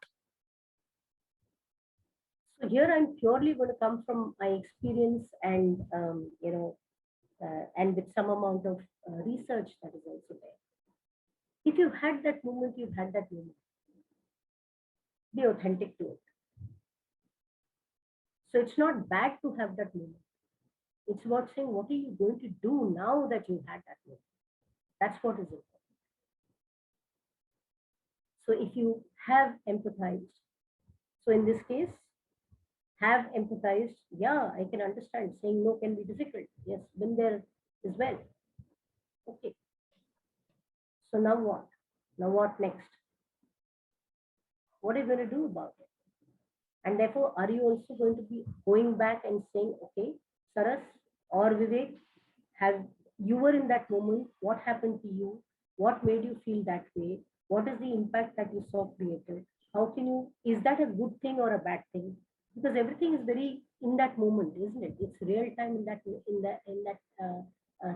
So here I'm purely going to come from my experience and, and with some amount of research that is also there. If you've had that moment, you've had that moment. Be authentic to it. So it's not bad to have that moment. It's about saying, what are you going to do now that you've had that moment? That's what is important. So if you have empathized, so in this case, have empathized, yeah, I can understand saying no can be difficult. Yes, been there as well. Okay. So now what? Now what next? What are you going to do about it? And therefore, are you also going to be going back and saying, okay, Saras or Vivek, you were in that moment, what happened to you? What made you feel that way? What is the impact that you saw created? How can you, is that a good thing or a bad thing? Because everything is very in that moment, isn't it? It's real time in that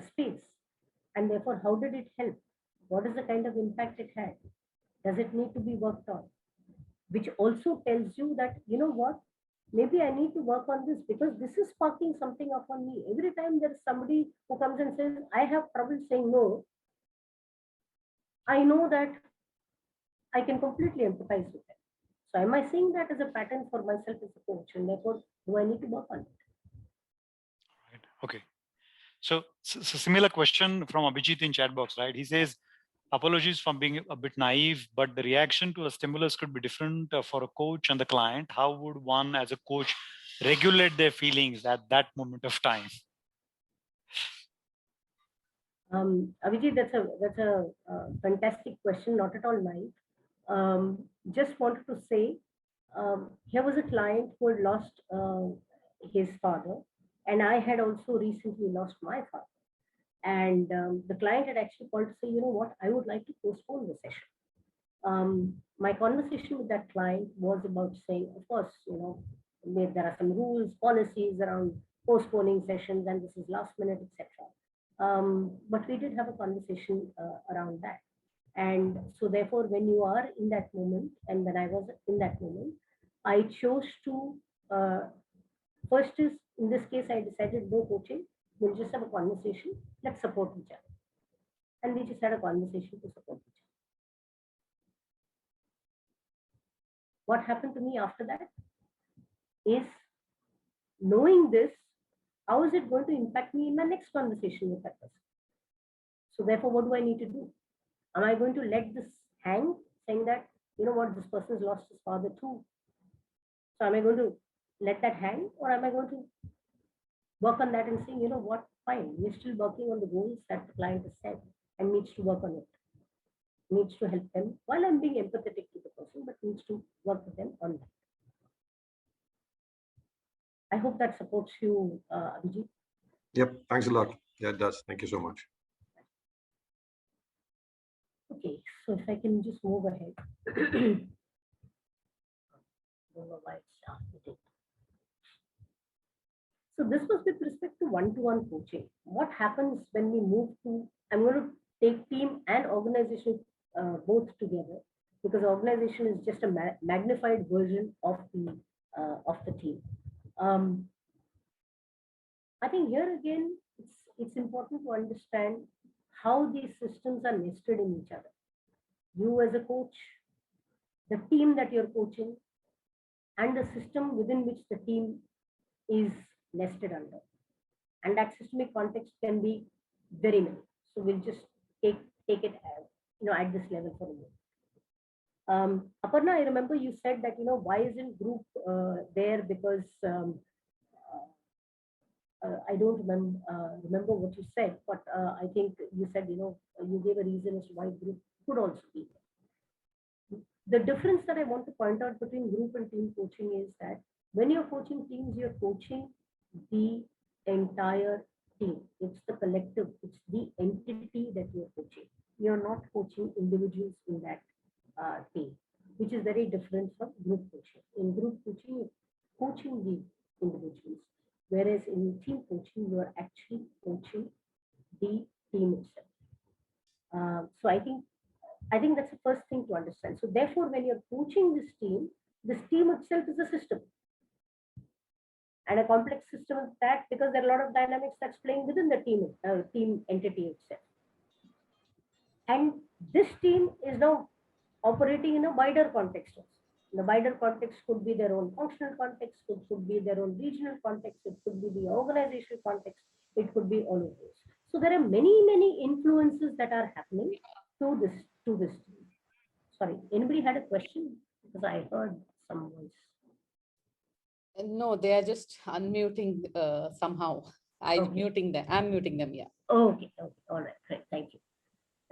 space. And therefore, how did it help? What is the kind of impact it had? Does it need to be worked on? Which also tells you that, you know what, maybe I need to work on this because this is sparking something up on me. Every time there's somebody who comes and says, I have trouble saying no, I know that I can completely empathize with them. So am I seeing that as a pattern for myself as a coach? And therefore, do I need to work on it? Right. Okay. So similar question from Abhijit in chat box, right? He says, apologies for being a bit naive, but the reaction to a stimulus could be different for a coach and the client. How would one as a coach regulate their feelings at that moment of time? Abhijit, that's a fantastic question, not at all naive. Just wanted to say, here was a client who had lost his father, and I had also recently lost my father. And the client had actually called to say, you know what, I would like to postpone the session. My conversation with that client was about saying, of course, you know, there are some rules, policies around postponing sessions, and this is last minute, etc. But we did have a conversation around that. And so therefore, when you are in that moment, and when I was in that moment, I chose to, first is, in this case, I decided no coaching, we'll just have a conversation, let's support each other. And we just had a conversation to support each other. What happened to me after that is, knowing this, how is it going to impact me in my next conversation with that person? So therefore, what do I need to do? Am I going to let this hang, saying that, you know what, this person has lost his father too? So am I going to let that hang, or am I going to work on that and saying, you know what, fine, we're still working on the goals that the client has set and needs to work on it. Needs to help them while I'm being empathetic to the person, but needs to work with them on that. I hope that supports you, Abhijit. Yep, thanks a lot. Yeah, it does. Thank you so much. Okay, so if I can just move ahead. So this was with respect to one-to-one coaching. What happens when we move to, I'm going to take team and organization both together, because organization is just a magnified version of the team. I think here again, it's important to understand how these systems are nested in each other. You as a coach, the team that you're coaching, and the system within which the team is nested under. And that systemic context can be very many. So we'll just take it as, you know, at this level for a moment. Aparna, I remember you said that, you know, why isn't group there? Because I don't remember what you said, but I think you said, you know, you gave a reason as to why group could also be there. The difference that I want to point out between group and team coaching is that when you're coaching teams, you're coaching the entire team. It's the collective, it's the entity that you're coaching. You're not coaching individuals in that team, which is very different from group coaching. In group coaching, you're coaching the individuals, whereas in team coaching, you are actually coaching the team itself. So I think that's the first thing to understand. So therefore, when you're coaching this team itself is a system. And a complex system is that because there are a lot of dynamics that's playing within the team entity itself. And this team is now operating in a wider context also. The wider context could be their own functional context, it could be their own regional context, it could be the organizational context, it could be all of those. So there are many influences that are happening to this team. Sorry, anybody had a question? Because I heard some voice. No, they are just unmuting somehow. I'm muting them. I'm muting them. Yeah. Okay. All right. Great. Thank you.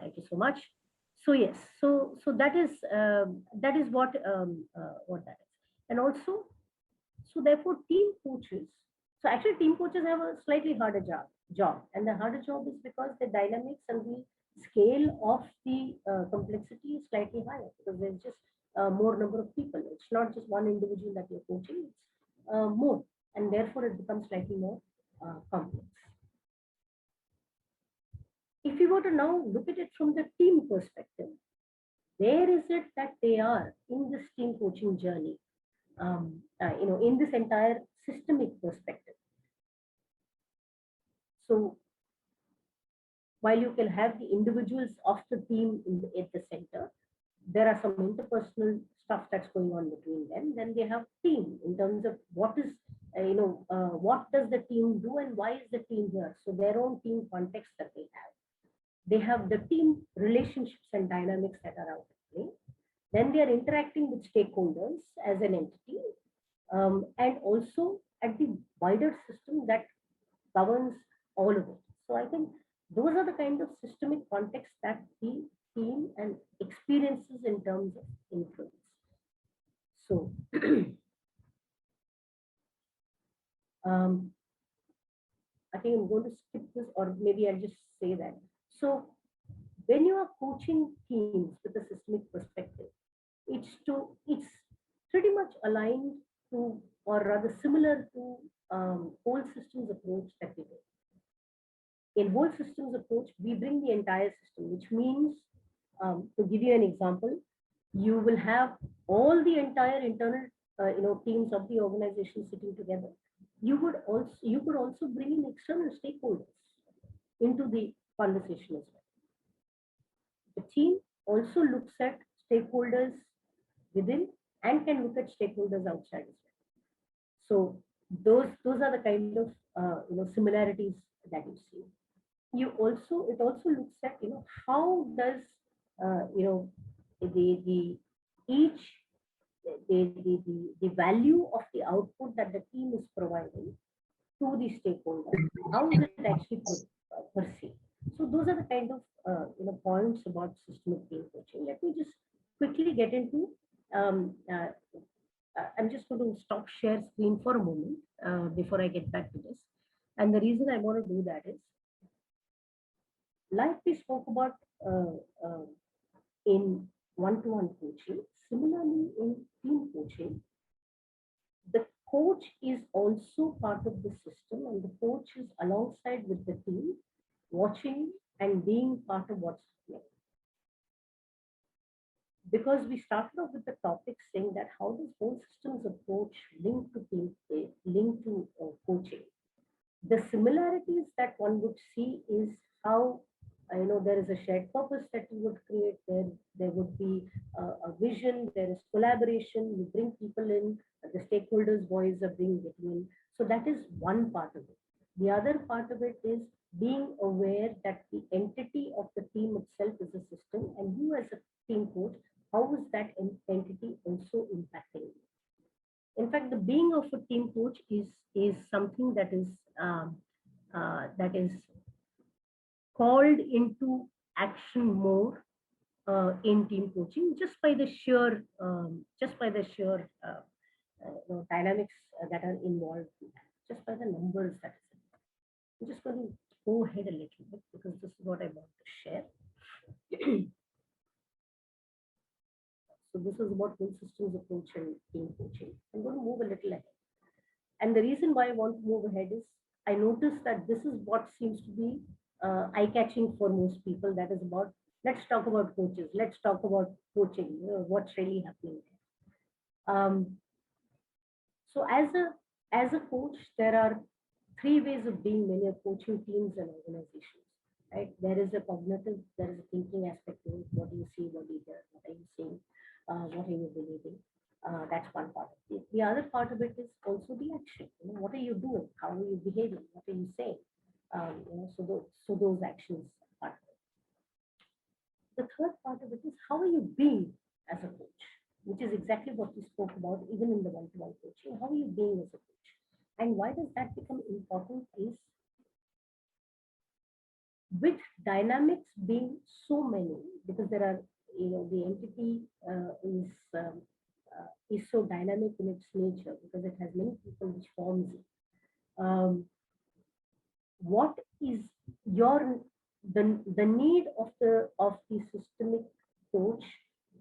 Thank you so much. So yes. So that is what that is. And also, so therefore, team coaches. So actually, team coaches have a slightly harder job, and the harder job is because the dynamics and the scale of the complexity is slightly higher because there's just more number of people. It's not just one individual that you're coaching. It's more, and therefore it becomes slightly more complex. If you were to now look at it from the team perspective, where is it that they are in this team coaching journey? In this entire systemic perspective. So while you can have the individuals of the team at the center, there are some interpersonal stuff that's going on between them. Then they have team in terms of what is what does the team do and why is the team here? So their own team context that they have. They have the team relationships and dynamics that are out of play. Then they are interacting with stakeholders as an entity, and also at the wider system that governs all of it. So I think those are the kind of systemic contexts that the team and experiences in terms of influence. So I think I'm going to skip this, or maybe I'll just say that. So when you are coaching teams with a systemic perspective, it's pretty much aligned to, or rather similar to, whole systems approach that we do. In whole systems approach, we bring the entire system, which means, to give you an example, you will have all the entire internal teams of the organization sitting together. You could also bring in external stakeholders into the conversation as well. The team also looks at stakeholders within and can look at stakeholders outside as well. So those are the kind of similarities that you see. It also looks at how does the value of the output that the team is providing to the stakeholder, how is it actually perceived? So those are the kind of points about systemic team coaching. Let me just quickly get into. I'm just going to stop share screen for a moment before I get back to this. And the reason I want to do that is, like we spoke about in one-to-one coaching, similarly in team coaching, the coach is also part of the system, and the coach is alongside with the team, watching and being part of what's happening. Because we started off with the topic saying that how does whole systems approach link to team, link to coaching? The similarities that one would see is how there is a shared purpose that you would create. There would be a vision. There is collaboration. You bring people in. The stakeholders' voice are being given in. So that is one part of it. The other part of it is being aware that the entity of the team itself is a system, and you as a team coach, how is that entity also impacting you? In fact, the being of a team coach is something that is called into action more in team coaching, just by the sheer dynamics that are involved, just by the numbers that is involved. I'm just going to go ahead a little bit because this is what I want to share. So this is what whole systems approach and team coaching. I'm going to move a little ahead. And the reason why I want to move ahead is I noticed that this is what seems to be eye-catching for most people. That is about, let's talk about coaches. Let's talk about coaching. What's really happening there. So as a coach, there are three ways of being when you're coaching teams and organizations. Right? There is a cognitive, there is a thinking aspect to it. What do you see? What do you hear? What are you seeing? What are you believing? That's one part of it. The other part of it is also the action. What are you doing? How are you behaving? What are you saying? So those actions are part of it. The third part of it is how are you being as a coach, which is exactly what we spoke about even in the one-to-one coaching. How are you being as a coach? And why does that become important is, with dynamics being so many, because there are, the entity is so dynamic in its nature because it has many people which forms it. What is the need of the systemic coach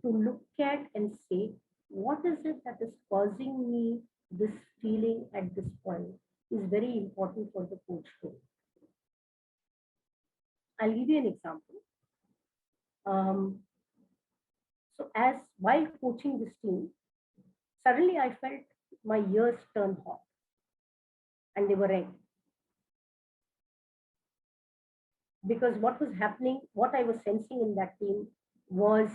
to look at and say, what is it that is causing me this feeling at this point, is very important for the coach to. I'll give you an example. So while coaching this team, suddenly I felt my ears turn hot and they were red. Because what was happening, what I was sensing in that team was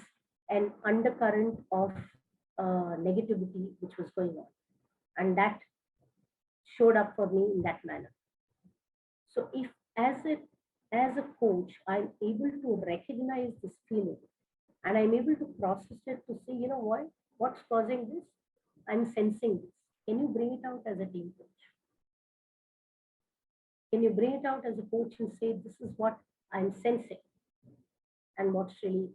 an undercurrent of negativity which was going on. And that showed up for me in that manner. So if as a coach, I'm able to recognize this feeling and I'm able to process it to see, what's causing this? I'm sensing this. Can you bring it out as a team coach? Can you bring it out as a coach and say, this is what I'm sensing and what's really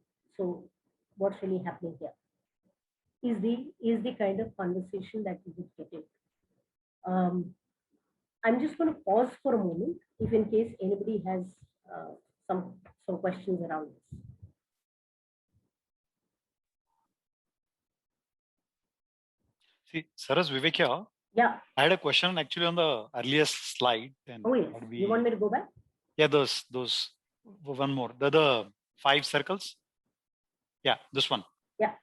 happening here? Is the kind of conversation that we would get into. I'm just going to pause for a moment if in case anybody has some questions around this. See, Saras, Vivek here. Yeah. I had a question actually on the earliest slide. And oh yes. You want me to go back? Yeah, those one more. The 5 circles. Yeah, this one. Yeah.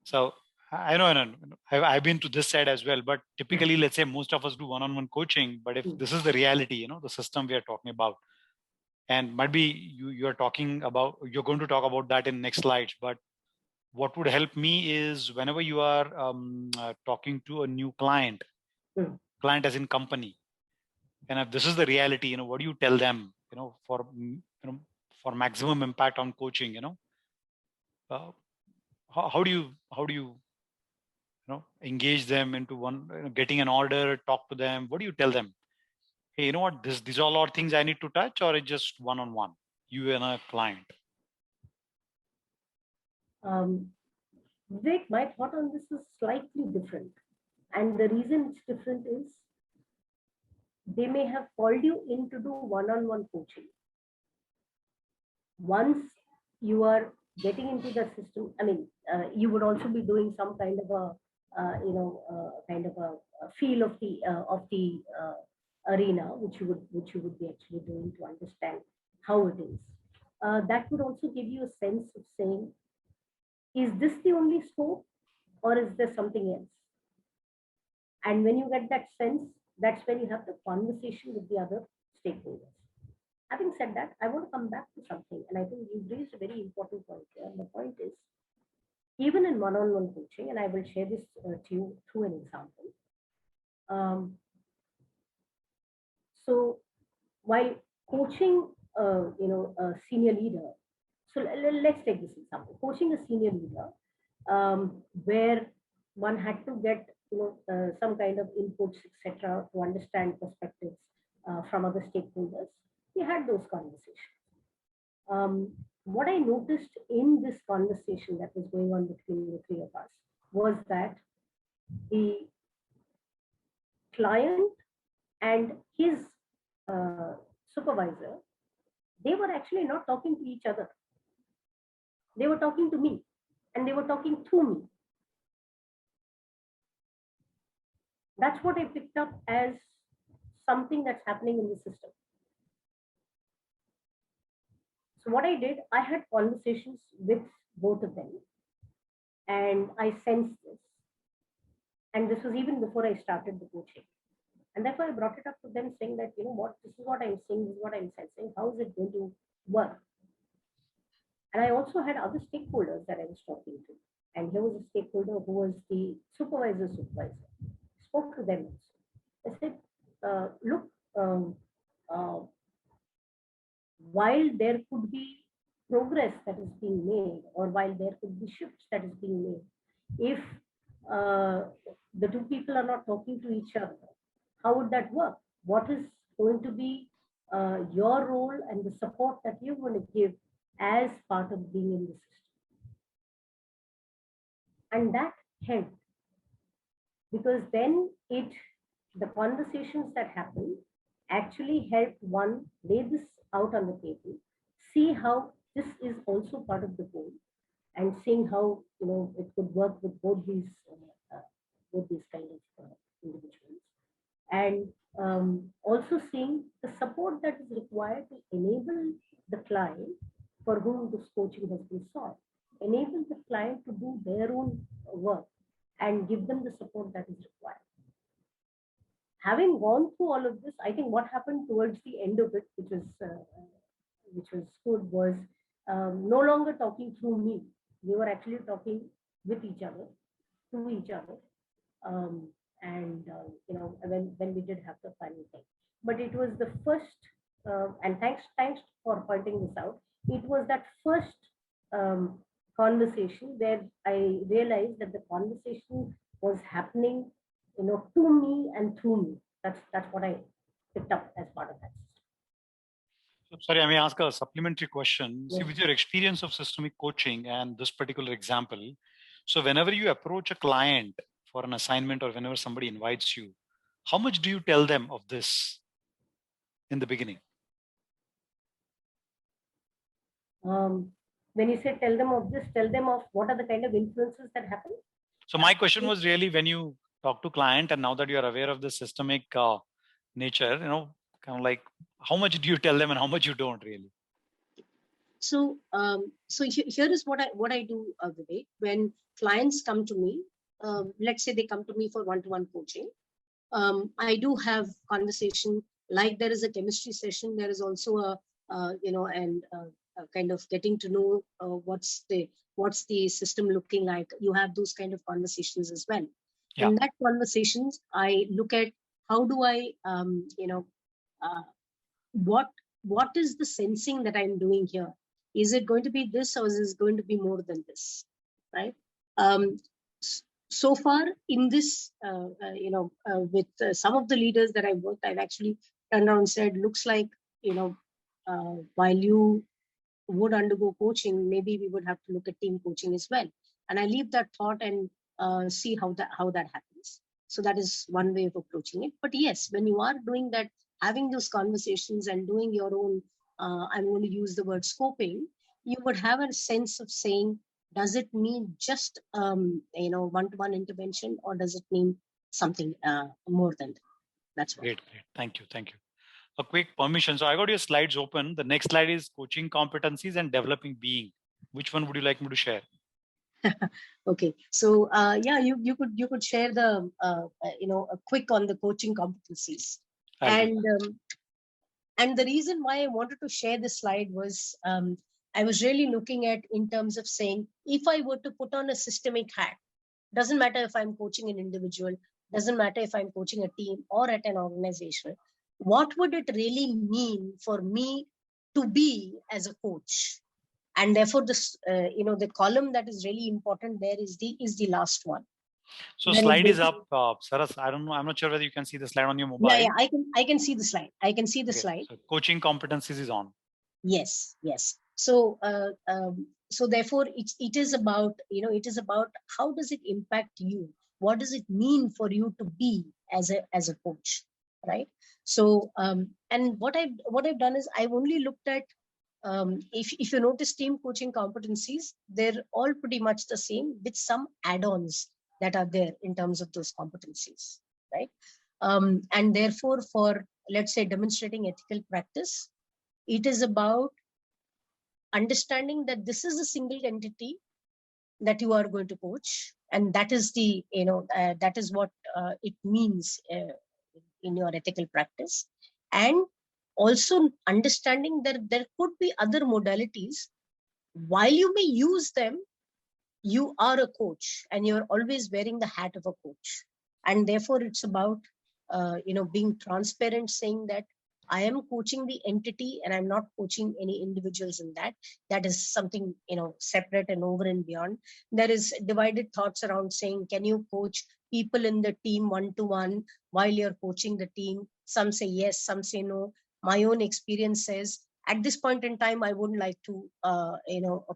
So I know I've been to this side as well, but typically, let's say most of us do one-on-one coaching. But if this is the reality, the system we are talking about, and might be you're going to talk about that in next slides. But what would help me is whenever you are talking to a new client, client as in company, and if this is the reality, what do you tell them, for maximum impact on coaching, how do you engage them into one, getting an order, talk to them? What do you tell them? Hey, you know what, these all are things I need to touch, or it's just one-on-one, you and a client? Vivek, my thought on this is slightly different. And the reason it's different is they may have called you in to do one-on-one coaching. Once you are getting into the system, you would also be doing some kind of a feel of the arena, which you would be actually doing to understand how it is. That would also give you a sense of saying, is this the only scope, or is there something else? And when you get that sense, that's when you have the conversation with the other stakeholders. Having said that, I want to come back to something, and I think you raised a very important point here. And the point is, even in one-on-one coaching, and I will share this to you through an example. So while coaching, a senior leader, so let's take this example. Coaching a senior leader, where one had to get some kind of inputs, etc., to understand perspectives from other stakeholders. We had those conversations. What I noticed in this conversation that was going on between the three of us was that the client and his supervisor, they were actually not talking to each other. They were talking to me, and they were talking through me. That's what I picked up as something that's happening in the system. So what I did, I had conversations with both of them, and I sensed this. And this was even before I started the coaching. And therefore I brought it up to them, saying that, this is what I'm seeing, this is what I'm sensing. How is it going to work? And I also had other stakeholders that I was talking to. And here was a stakeholder who was the supervisor. Spoke to them also. I said, look, while there could be progress that is being made, or while there could be shifts that is being made, if the two people are not talking to each other, how would that work? What is going to be your role and the support that you're going to give as part of being in the system? And that helped, because then the conversations that happen actually helped one lay this out on the table, see how this is also part of the goal, and seeing how it could work with both these kind of individuals, and also seeing the support that is required to enable the client for whom this coaching has been sought, enable the client to do their own work and give them the support that is required. Having gone through all of this, I think what happened towards the end of it, which was good, was no longer talking through me. We were actually talking with each other, to each other, and when we did have the final thing. But it was the first, and thanks for pointing this out. It was that first conversation where I realized that the conversation was happening, to me and through me. That's what I picked up as part of that. Sorry, I may ask a supplementary question. Yes. See, with your experience of systemic coaching and this particular example, so whenever you approach a client for an assignment or whenever somebody invites you, how much do you tell them of this in the beginning? When you say tell them of this, tell them of what are the kind of influences that happen? So my question was really, when you talk to client and now that you are aware of the systemic nature, kind of like, how much do you tell them and how much you don't really? So, here is what I do, Vivek. When clients come to me, let's say they come to me for one-to-one coaching, I do have conversation. Like there is a chemistry session, there is also a kind of getting to know what's the system looking like. You have those kind of conversations as well. Yeah. In that conversations, I look at how do I what is the sensing that I'm doing here? Is it going to be this or is it going to be more than this, right? So far in this, with some of the leaders that I worked, I've actually turned around and said, looks like, while you would undergo coaching, maybe we would have to look at team coaching as well. And I leave that thought and see how that happens. So that is one way of approaching it. But yes, when you are doing that, having those conversations and doing your own, I'm going to use the word scoping, you would have a sense of saying, does it mean just one-to-one intervention, or does it mean something more than that? That's what. Great. Thank you. A quick permission. So I got your slides open. The next slide is coaching competencies and developing being. Which one would you like me to share? Okay, so you could share the a quick on the coaching competencies. And the reason why I wanted to share this slide was I was really looking at in terms of saying, if I were to put on a systemic hat, doesn't matter if I'm coaching an individual, doesn't matter if I'm coaching a team or at an organization, what would it really mean for me to be as a coach? And therefore, this the column that is really important there is the last one. So slide is up, Saras. I don't know. I'm not sure whether you can see the slide on your mobile. Yeah, I can see the slide. I can see the slide. So coaching competencies is on. Yes. So so therefore, it is about how does it impact you? What does it mean for you to be as a coach, right? So and what I've done is I've only looked at if you notice team coaching competencies, they're all pretty much the same with some add-ons that are there in terms of those competencies, right? And therefore, for let's say demonstrating ethical practice, it is about understanding that this is a single entity that you are going to coach, and that is the that is what it means in your ethical practice, and also understanding that there could be other modalities. While you may use them, you are a coach and you're always wearing the hat of a coach, and therefore it's about being transparent, saying that I am coaching the entity and I'm not coaching any individuals in that. That is something separate and over and beyond. There is divided thoughts around saying, can you coach people in the team one-to-one while you're coaching the team? Some say yes, some say no. My own experience says at this point in time, I wouldn't like to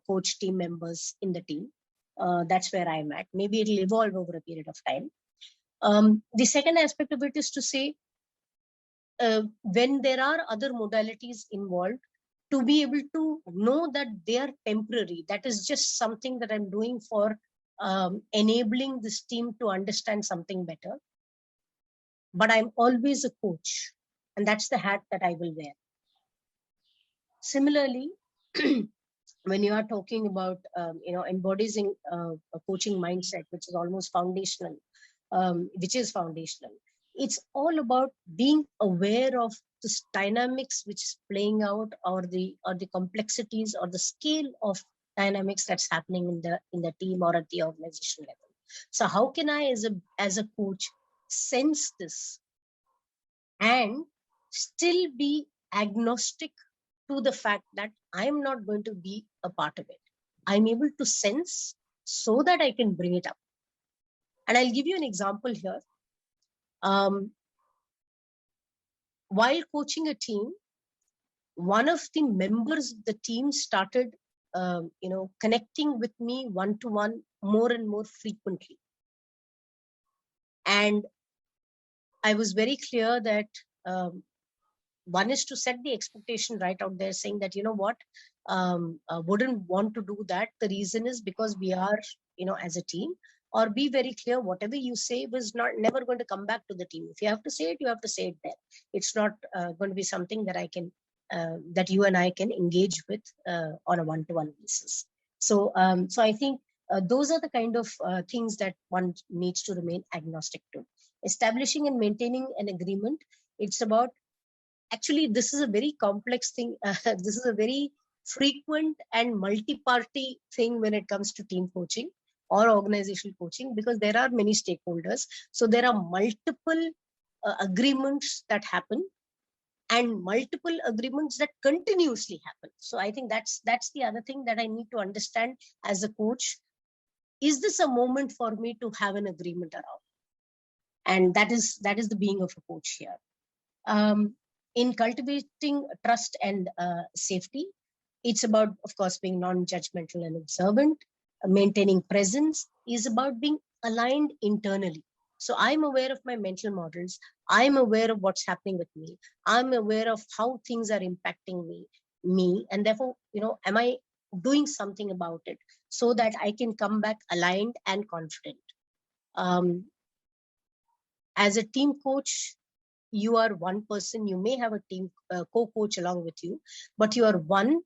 coach team members in the team. That's where I'm at. Maybe it'll evolve over a period of time. The second aspect of it is to say, when there are other modalities involved, to be able to know that they are temporary. That is just something that I'm doing for enabling this team to understand something better. But I'm always a coach, and that's the hat that I will wear. Similarly, when you are talking about embodying a coaching mindset, which is almost foundational, it's all about being aware of the dynamics which is playing out, or the complexities or the scale of dynamics that's happening in the team or at the organization level. So how can I as a coach sense this and still be agnostic to the fact that I'm not going to be a part of it. I'm able to sense so that I can bring it up. And I'll give you an example here. While coaching a team, one of the members of the team started, connecting with me one-to-one more and more frequently. And I was very clear that one is to set the expectation right out there, saying that, you know what, wouldn't want to do that. The reason is because we are, as a team, or be very clear, whatever you say was never going to come back to the team. If you have to say it, you have to say it there. It's not going to be something that I can, that you and I can engage with on a one-to-one basis. So, so I think those are the kind of things that one needs to remain agnostic to. Establishing and maintaining an agreement, it's about, actually, this is a very complex thing. This is a very frequent and multi-party thing when it comes to team coaching or organizational coaching, because there are many stakeholders. So there are multiple agreements that happen and multiple agreements that continuously happen. So I think that's the other thing that I need to understand as a coach. Is this a moment for me to have an agreement around? And that is the being of a coach here. In cultivating trust and safety, it's about, of course, being non-judgmental and observant. Maintaining presence is about being aligned internally. So I'm aware of my mental models. I'm aware of what's happening with me. I'm aware of how things are impacting me. And therefore, am I doing something about it so that I can come back aligned and confident? As a team coach, you are one person. You may have a team co-coach along with you, but you are one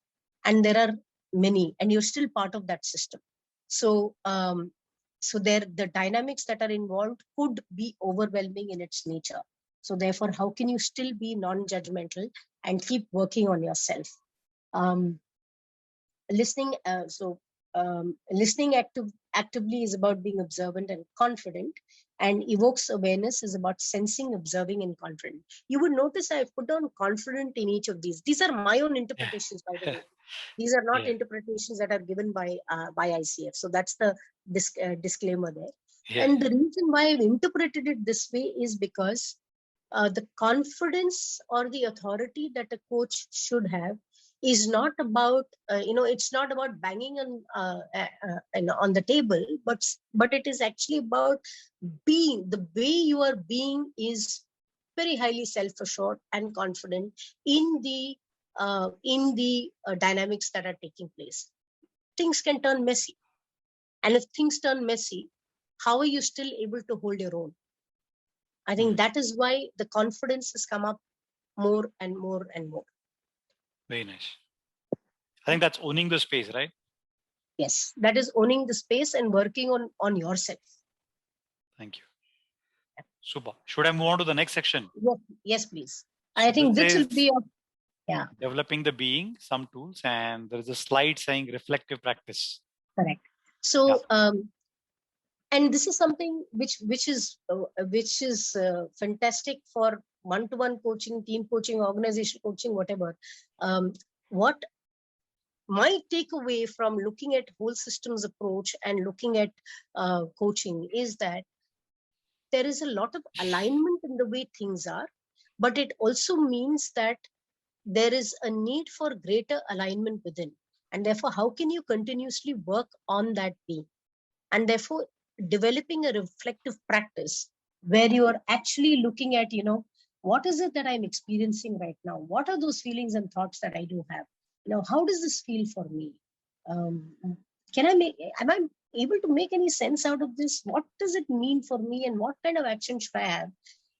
and there are many, and you're still part of that system. So, the dynamics that are involved could be overwhelming in its nature. So therefore, how can you still be non-judgmental and keep working on yourself? Listening, listening actively is about being observant and confident, and evokes awareness is about sensing, observing, and confident. You would notice I put on confident in each of these. These are my own interpretations, by the way. These are not interpretations that are given by ICF. So that's the disclaimer there. And the reason why I've interpreted it this way is because the confidence or the authority that a coach should have is not about, it's not about banging on the table, but it is actually about being. The way you are being is very highly self-assured and confident in the dynamics that are taking place. Things can turn messy. And if things turn messy, how are you still able to hold your own? I think that is why the confidence has come up more and more and more. Very nice. I think that's owning the space, right? Yes, that is owning the space and working on yourself. Thank you. Super. Should I move on to the next section? Yes, please. I think this will be developing the being, some tools, and there is a slide saying reflective practice. Correct. So, and this is something which is fantastic for one-to-one coaching, team coaching, organization coaching, whatever. What my takeaway from looking at whole systems approach and looking at coaching is that there is a lot of alignment in the way things are, but it also means that there is a need for greater alignment within. And therefore, how can you continuously work on that being? And therefore, developing a reflective practice where you are actually looking at, what is it that I'm experiencing right now? What are those feelings and thoughts that I do have? How does this feel for me? Am I able to make any sense out of this? What does it mean for me, and what kind of action should I have?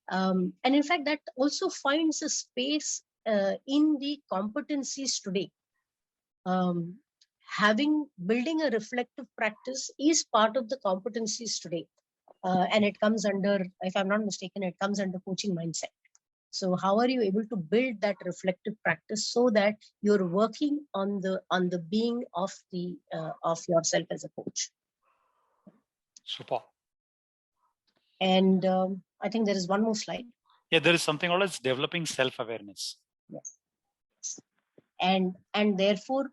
And in fact, that also finds a space in the competencies today. Building a reflective practice is part of the competencies today. And it comes under, if I'm not mistaken, it comes under coaching mindset. So how are you able to build that reflective practice so that you're working on the being of yourself as a coach? Super. And I think there is one more slide. Yeah, there is something called as developing self-awareness. Yes. And therefore,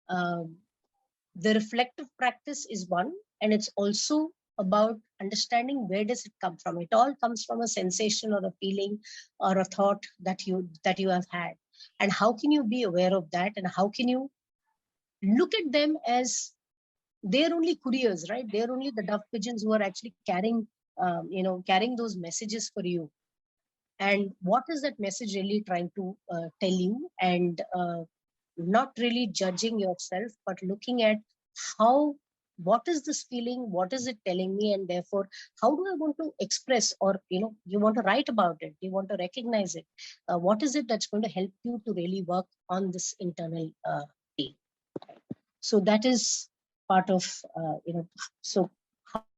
the reflective practice is one, and it's also about understanding where does it come from. It all comes from a sensation or a feeling or a thought that you have had. And how can you be aware of that? And how can you look at them as they're only couriers, right? They're only the dove pigeons who are actually carrying, carrying those messages for you. And what is that message really trying to tell you? And not really judging yourself, but looking at what is this feeling? What is it telling me? And therefore, how do I want to express, or, you want to write about it? You want to recognize it? What is it that's going to help you to really work on this internal theme? So that is part of, so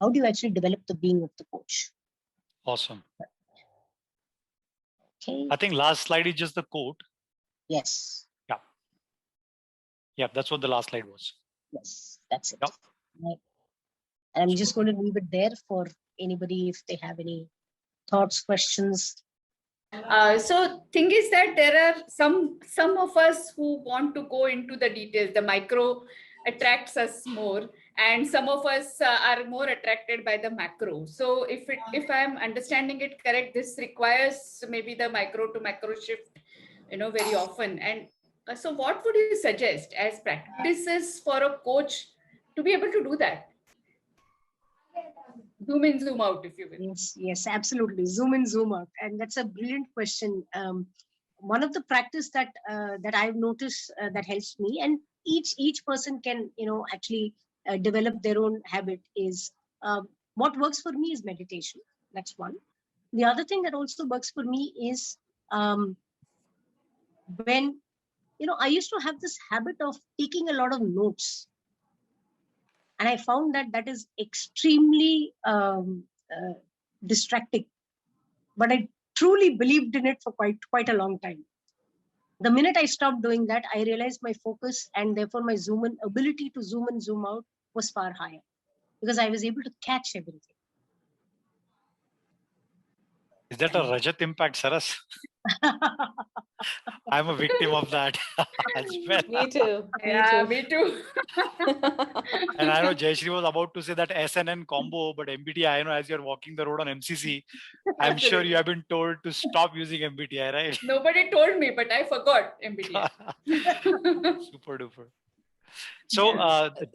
how do you actually develop the being of the coach? Awesome. Okay. I think last slide is just the quote. Yes. Yeah. Yeah, that's what the last slide was. Yes, that's it. Yep. Right. And I'm just going to leave it there for anybody if they have any thoughts, questions. So thing is that there are some of us who want to go into the details. The micro attracts us more, and some of us are more attracted by the macro. So if I'm understanding it correct, this requires maybe the micro to macro shift, very often. And so what would you suggest as practices for a coach to be able to do that? Zoom in, zoom out, if you will. Yes, absolutely. Zoom in, zoom out. And that's a brilliant question. One of the practice that I've noticed that helps me, and each person can, actually develop their own habit, is what works for me is meditation. That's one. The other thing that also works for me is when, I used to have this habit of taking a lot of notes. And I found that is extremely distracting. But I truly believed in it for quite a long time. The minute I stopped doing that, I realized my focus and therefore my ability to zoom in, zoom out was far higher, because I was able to catch everything. Is that a Rajat impact, Saras? I'm a victim of that as well. Me too. Yeah, me too. And I know Jayashree was about to say that SNN combo, but MBTI, I know as you're walking the road on MCC, I'm sure you have been told to stop using MBTI, right? Nobody told me, but I forgot MBTI. Super duper. So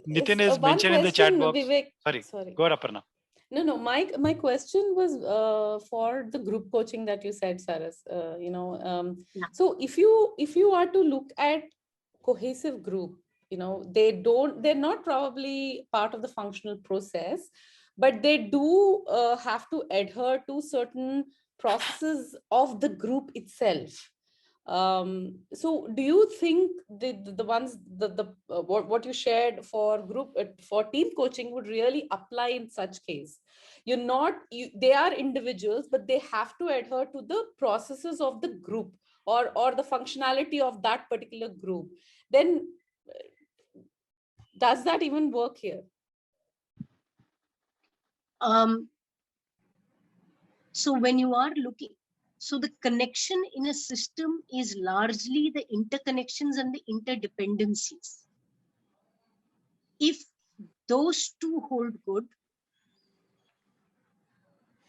Nitin is mentioned in the chat box. Vivek, sorry, go ahead, Aparna. No, my question was for the group coaching that you said, Saras. So if you are to look at cohesive group, they're not probably part of the functional process, but they do have to adhere to certain processes of the group itself. So do you think the ones what you shared for group for team coaching would really apply in such case? They are individuals, but they have to adhere to the processes of the group or the functionality of that particular group. Then does that even work here? So when you are looking, so the connection in a system is largely the interconnections and the interdependencies. If those two hold good,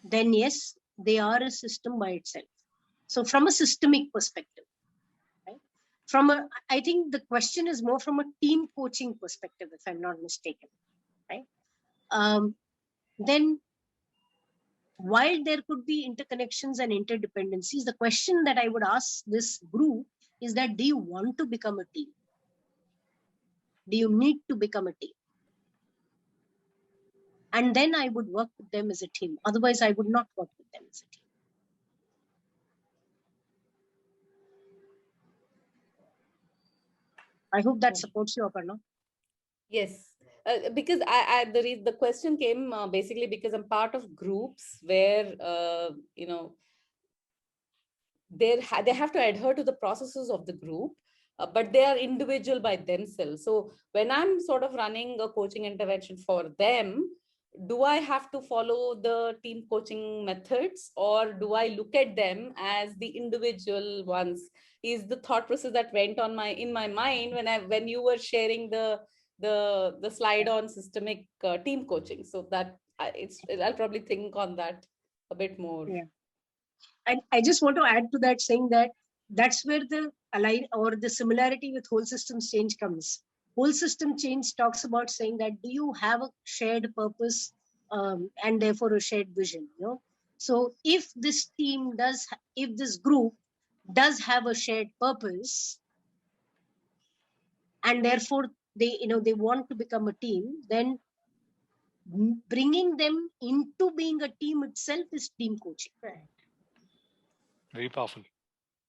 then yes, they are a system by itself. So from a systemic perspective, right? I think the question is more from a team coaching perspective, if I'm not mistaken, right? Then while there could be interconnections and interdependencies, the question that I would ask this group is that, do you want to become a team? Do you need to become a team? And then I would work with them as a team. Otherwise, I would not work with them as a team. I hope that supports you, Aparna. Yes. Because the question came basically because I'm part of groups where they have to adhere to the processes of the group, but they are individual by themselves. So when I'm sort of running a coaching intervention for them, do I have to follow the team coaching methods, or do I look at them as the individual ones? Is the thought process that went on in my mind when you were sharing the slide on systemic team coaching. So that I'll probably think on that a bit more. Yeah. And I just want to add to that, saying that that's where the align or the similarity with whole systems change comes. Whole system change talks about saying that, do you have a shared purpose and therefore a shared vision? You know, so if this team if this group does have a shared purpose, and therefore they want to become a team, then bringing them into being a team itself is team coaching. Right. Very powerful.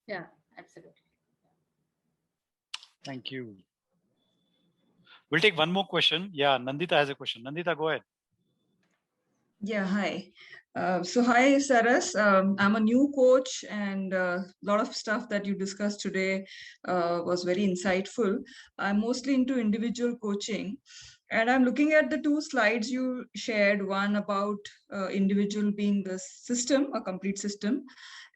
Yeah, absolutely. Thank you. We'll take one more question. Yeah, Nandita has a question. Nandita, go ahead. Yeah, hi. So hi, Saras. I'm a new coach, and a lot of stuff that you discussed today was very insightful. I'm mostly into individual coaching, and I'm looking at the two slides you shared, one about individual being the system, a complete system,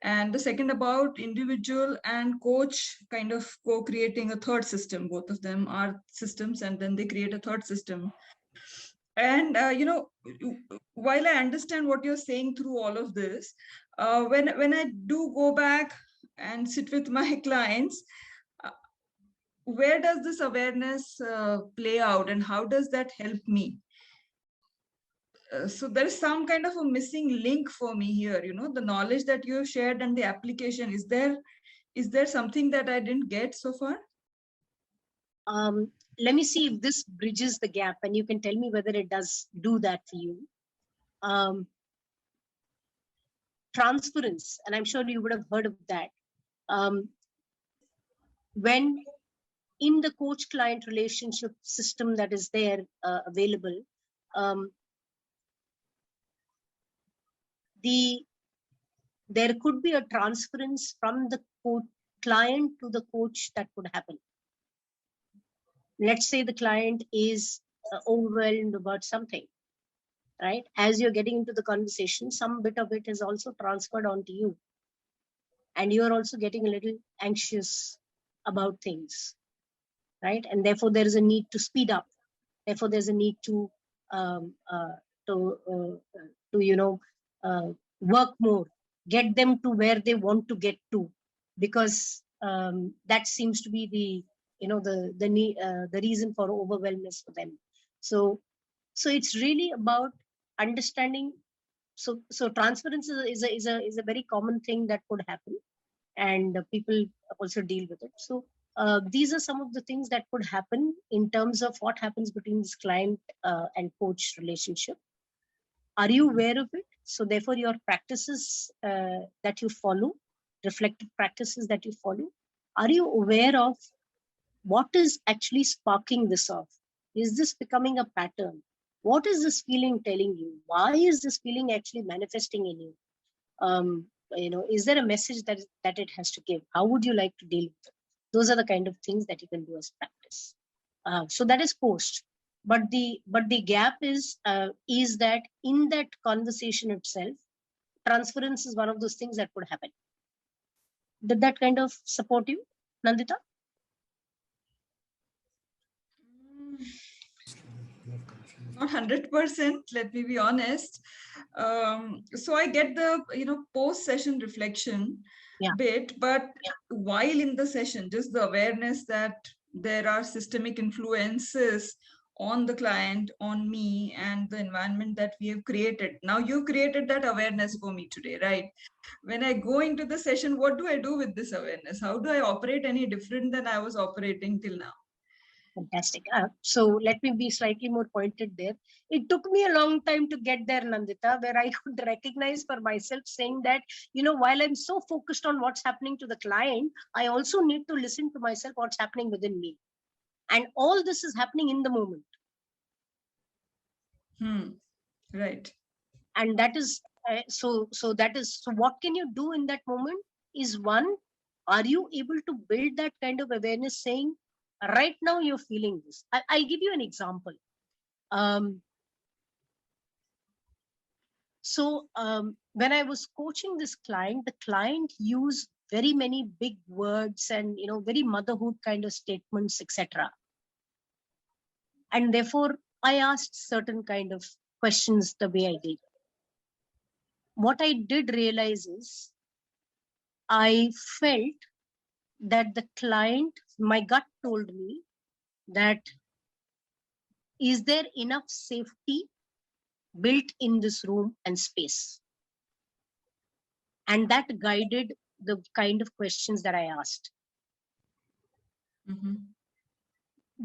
and the second about individual and coach kind of co-creating a third system. Both of them are systems, and then they create a third system. And while I understand what you're saying through all of this, when I do go back and sit with my clients, where does this awareness play out, and how does that help me? So there's some kind of a missing link for me here. The knowledge that you shared and the application, is there something that I didn't get so far? Let me see if this bridges the gap, and you can tell me whether it does do that for you. Transference, and I'm sure you would have heard of that. When in the coach-client relationship system that is there available, there could be a transference from the client to the coach that could happen. Let's say the client is overwhelmed about something, right? As you're getting into the conversation, some bit of it is also transferred onto you. And you're also getting a little anxious about things, right? And therefore there is a need to speed up. Therefore there's a need to work more, get them to where they want to get to, because that seems to be the reason for overwhelmness for them. So it's really about understanding. So transference is a very common thing that could happen, and people also deal with it. So these are some of the things that could happen in terms of what happens between this client and coach relationship. Are you aware of it? So therefore your practices that you follow, reflective practices that you follow, are you aware of what is actually sparking this off? Is this becoming a pattern? What is this feeling telling you? Why is this feeling actually manifesting in you? Is there a message that it has to give? How would you like to deal with it? Those are the kind of things that you can do as practice. So that is post. But the gap is that in that conversation itself, transference is one of those things that could happen. Did that kind of support you, Nandita? Not 100%, let me be honest. So I get the post-session reflection bit, but while in the session, just the awareness that there are systemic influences on the client, on me, and the environment that we have created. Now you created that awareness for me today, right? When I go into the session, what do I do with this awareness? How do I operate any different than I was operating till now? Fantastic. So let me be slightly more pointed there. It took me a long time to get there, Nandita, where I could recognize for myself saying that, while I'm so focused on what's happening to the client, I also need to listen to myself, what's happening within me. And all this is happening in the moment. Right. And that is, so what can you do in that moment is, one, are you able to build that kind of awareness saying, right now you're feeling this. I'll give you an example. So when I was coaching this client, the client used very many big words and very motherhood kind of statements, etc. And therefore, I asked certain kind of questions the way I did. What I did realize is I felt that the client, my gut told me that is there enough safety built in this room and space? And that guided the kind of questions that I asked. Mm-hmm.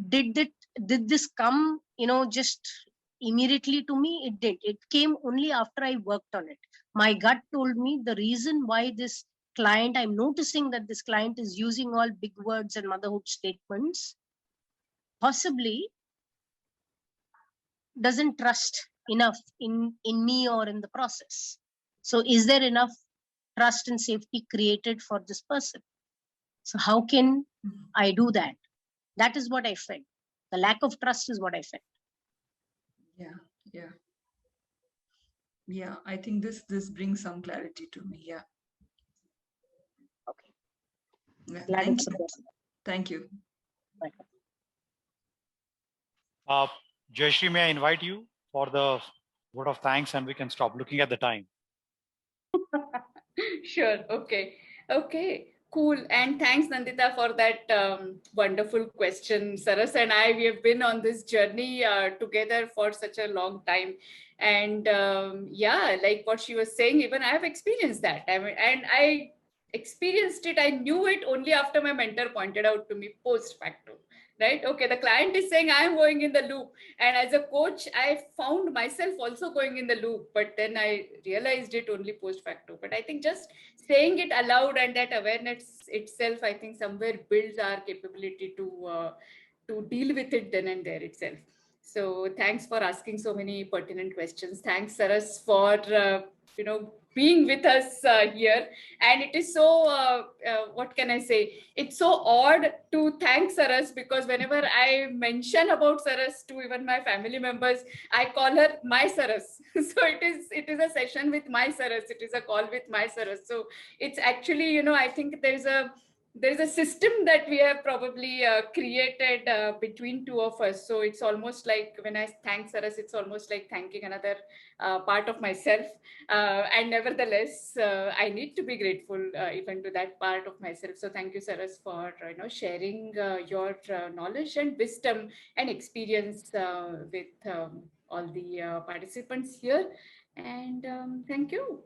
Did this come, just immediately to me? It did. It came only after I worked on it. My gut told me the reason why this client, I'm noticing that this client is using all big words and motherhood statements, possibly doesn't trust enough in me or in the process. So is there enough trust and safety created for this person? So how can I do that? That is what I felt. The lack of trust is what I felt. Yeah, I think this brings some clarity to me. Yeah. Okay. Yeah, Glad thank it's you. supported. Thank you. Jayashree, may I invite you for the vote of thanks, and we can stop looking at the time. Sure. Okay. Cool. And thanks, Nandita, for that wonderful question. Saras and I, we have been on this journey together for such a long time. And like what she was saying, even I have experienced that. I mean, and I experienced it. I knew it only after my mentor pointed out to me post facto. Right? Okay, the client is saying I am going in the loop. And as a coach, I found myself also going in the loop, but then I realized it only post facto. But I think just saying it aloud and that awareness itself, I think somewhere builds our capability to deal with it then and there itself. So thanks for asking so many pertinent questions. Thanks, Saras, for being with us here. And it is so, what can I say? It's so odd to thank Saras, because whenever I mention about Saras to even my family members, I call her my Saras. So it is a session with my Saras. It is a call with my Saras. So it's actually, I think there's a system that we have probably created between two of us. So it's almost like when I thank Saras, it's almost like thanking another part of myself. And nevertheless, I need to be grateful even to that part of myself. So thank you, Saras, for sharing your knowledge and wisdom and experience with all the participants here. And thank you.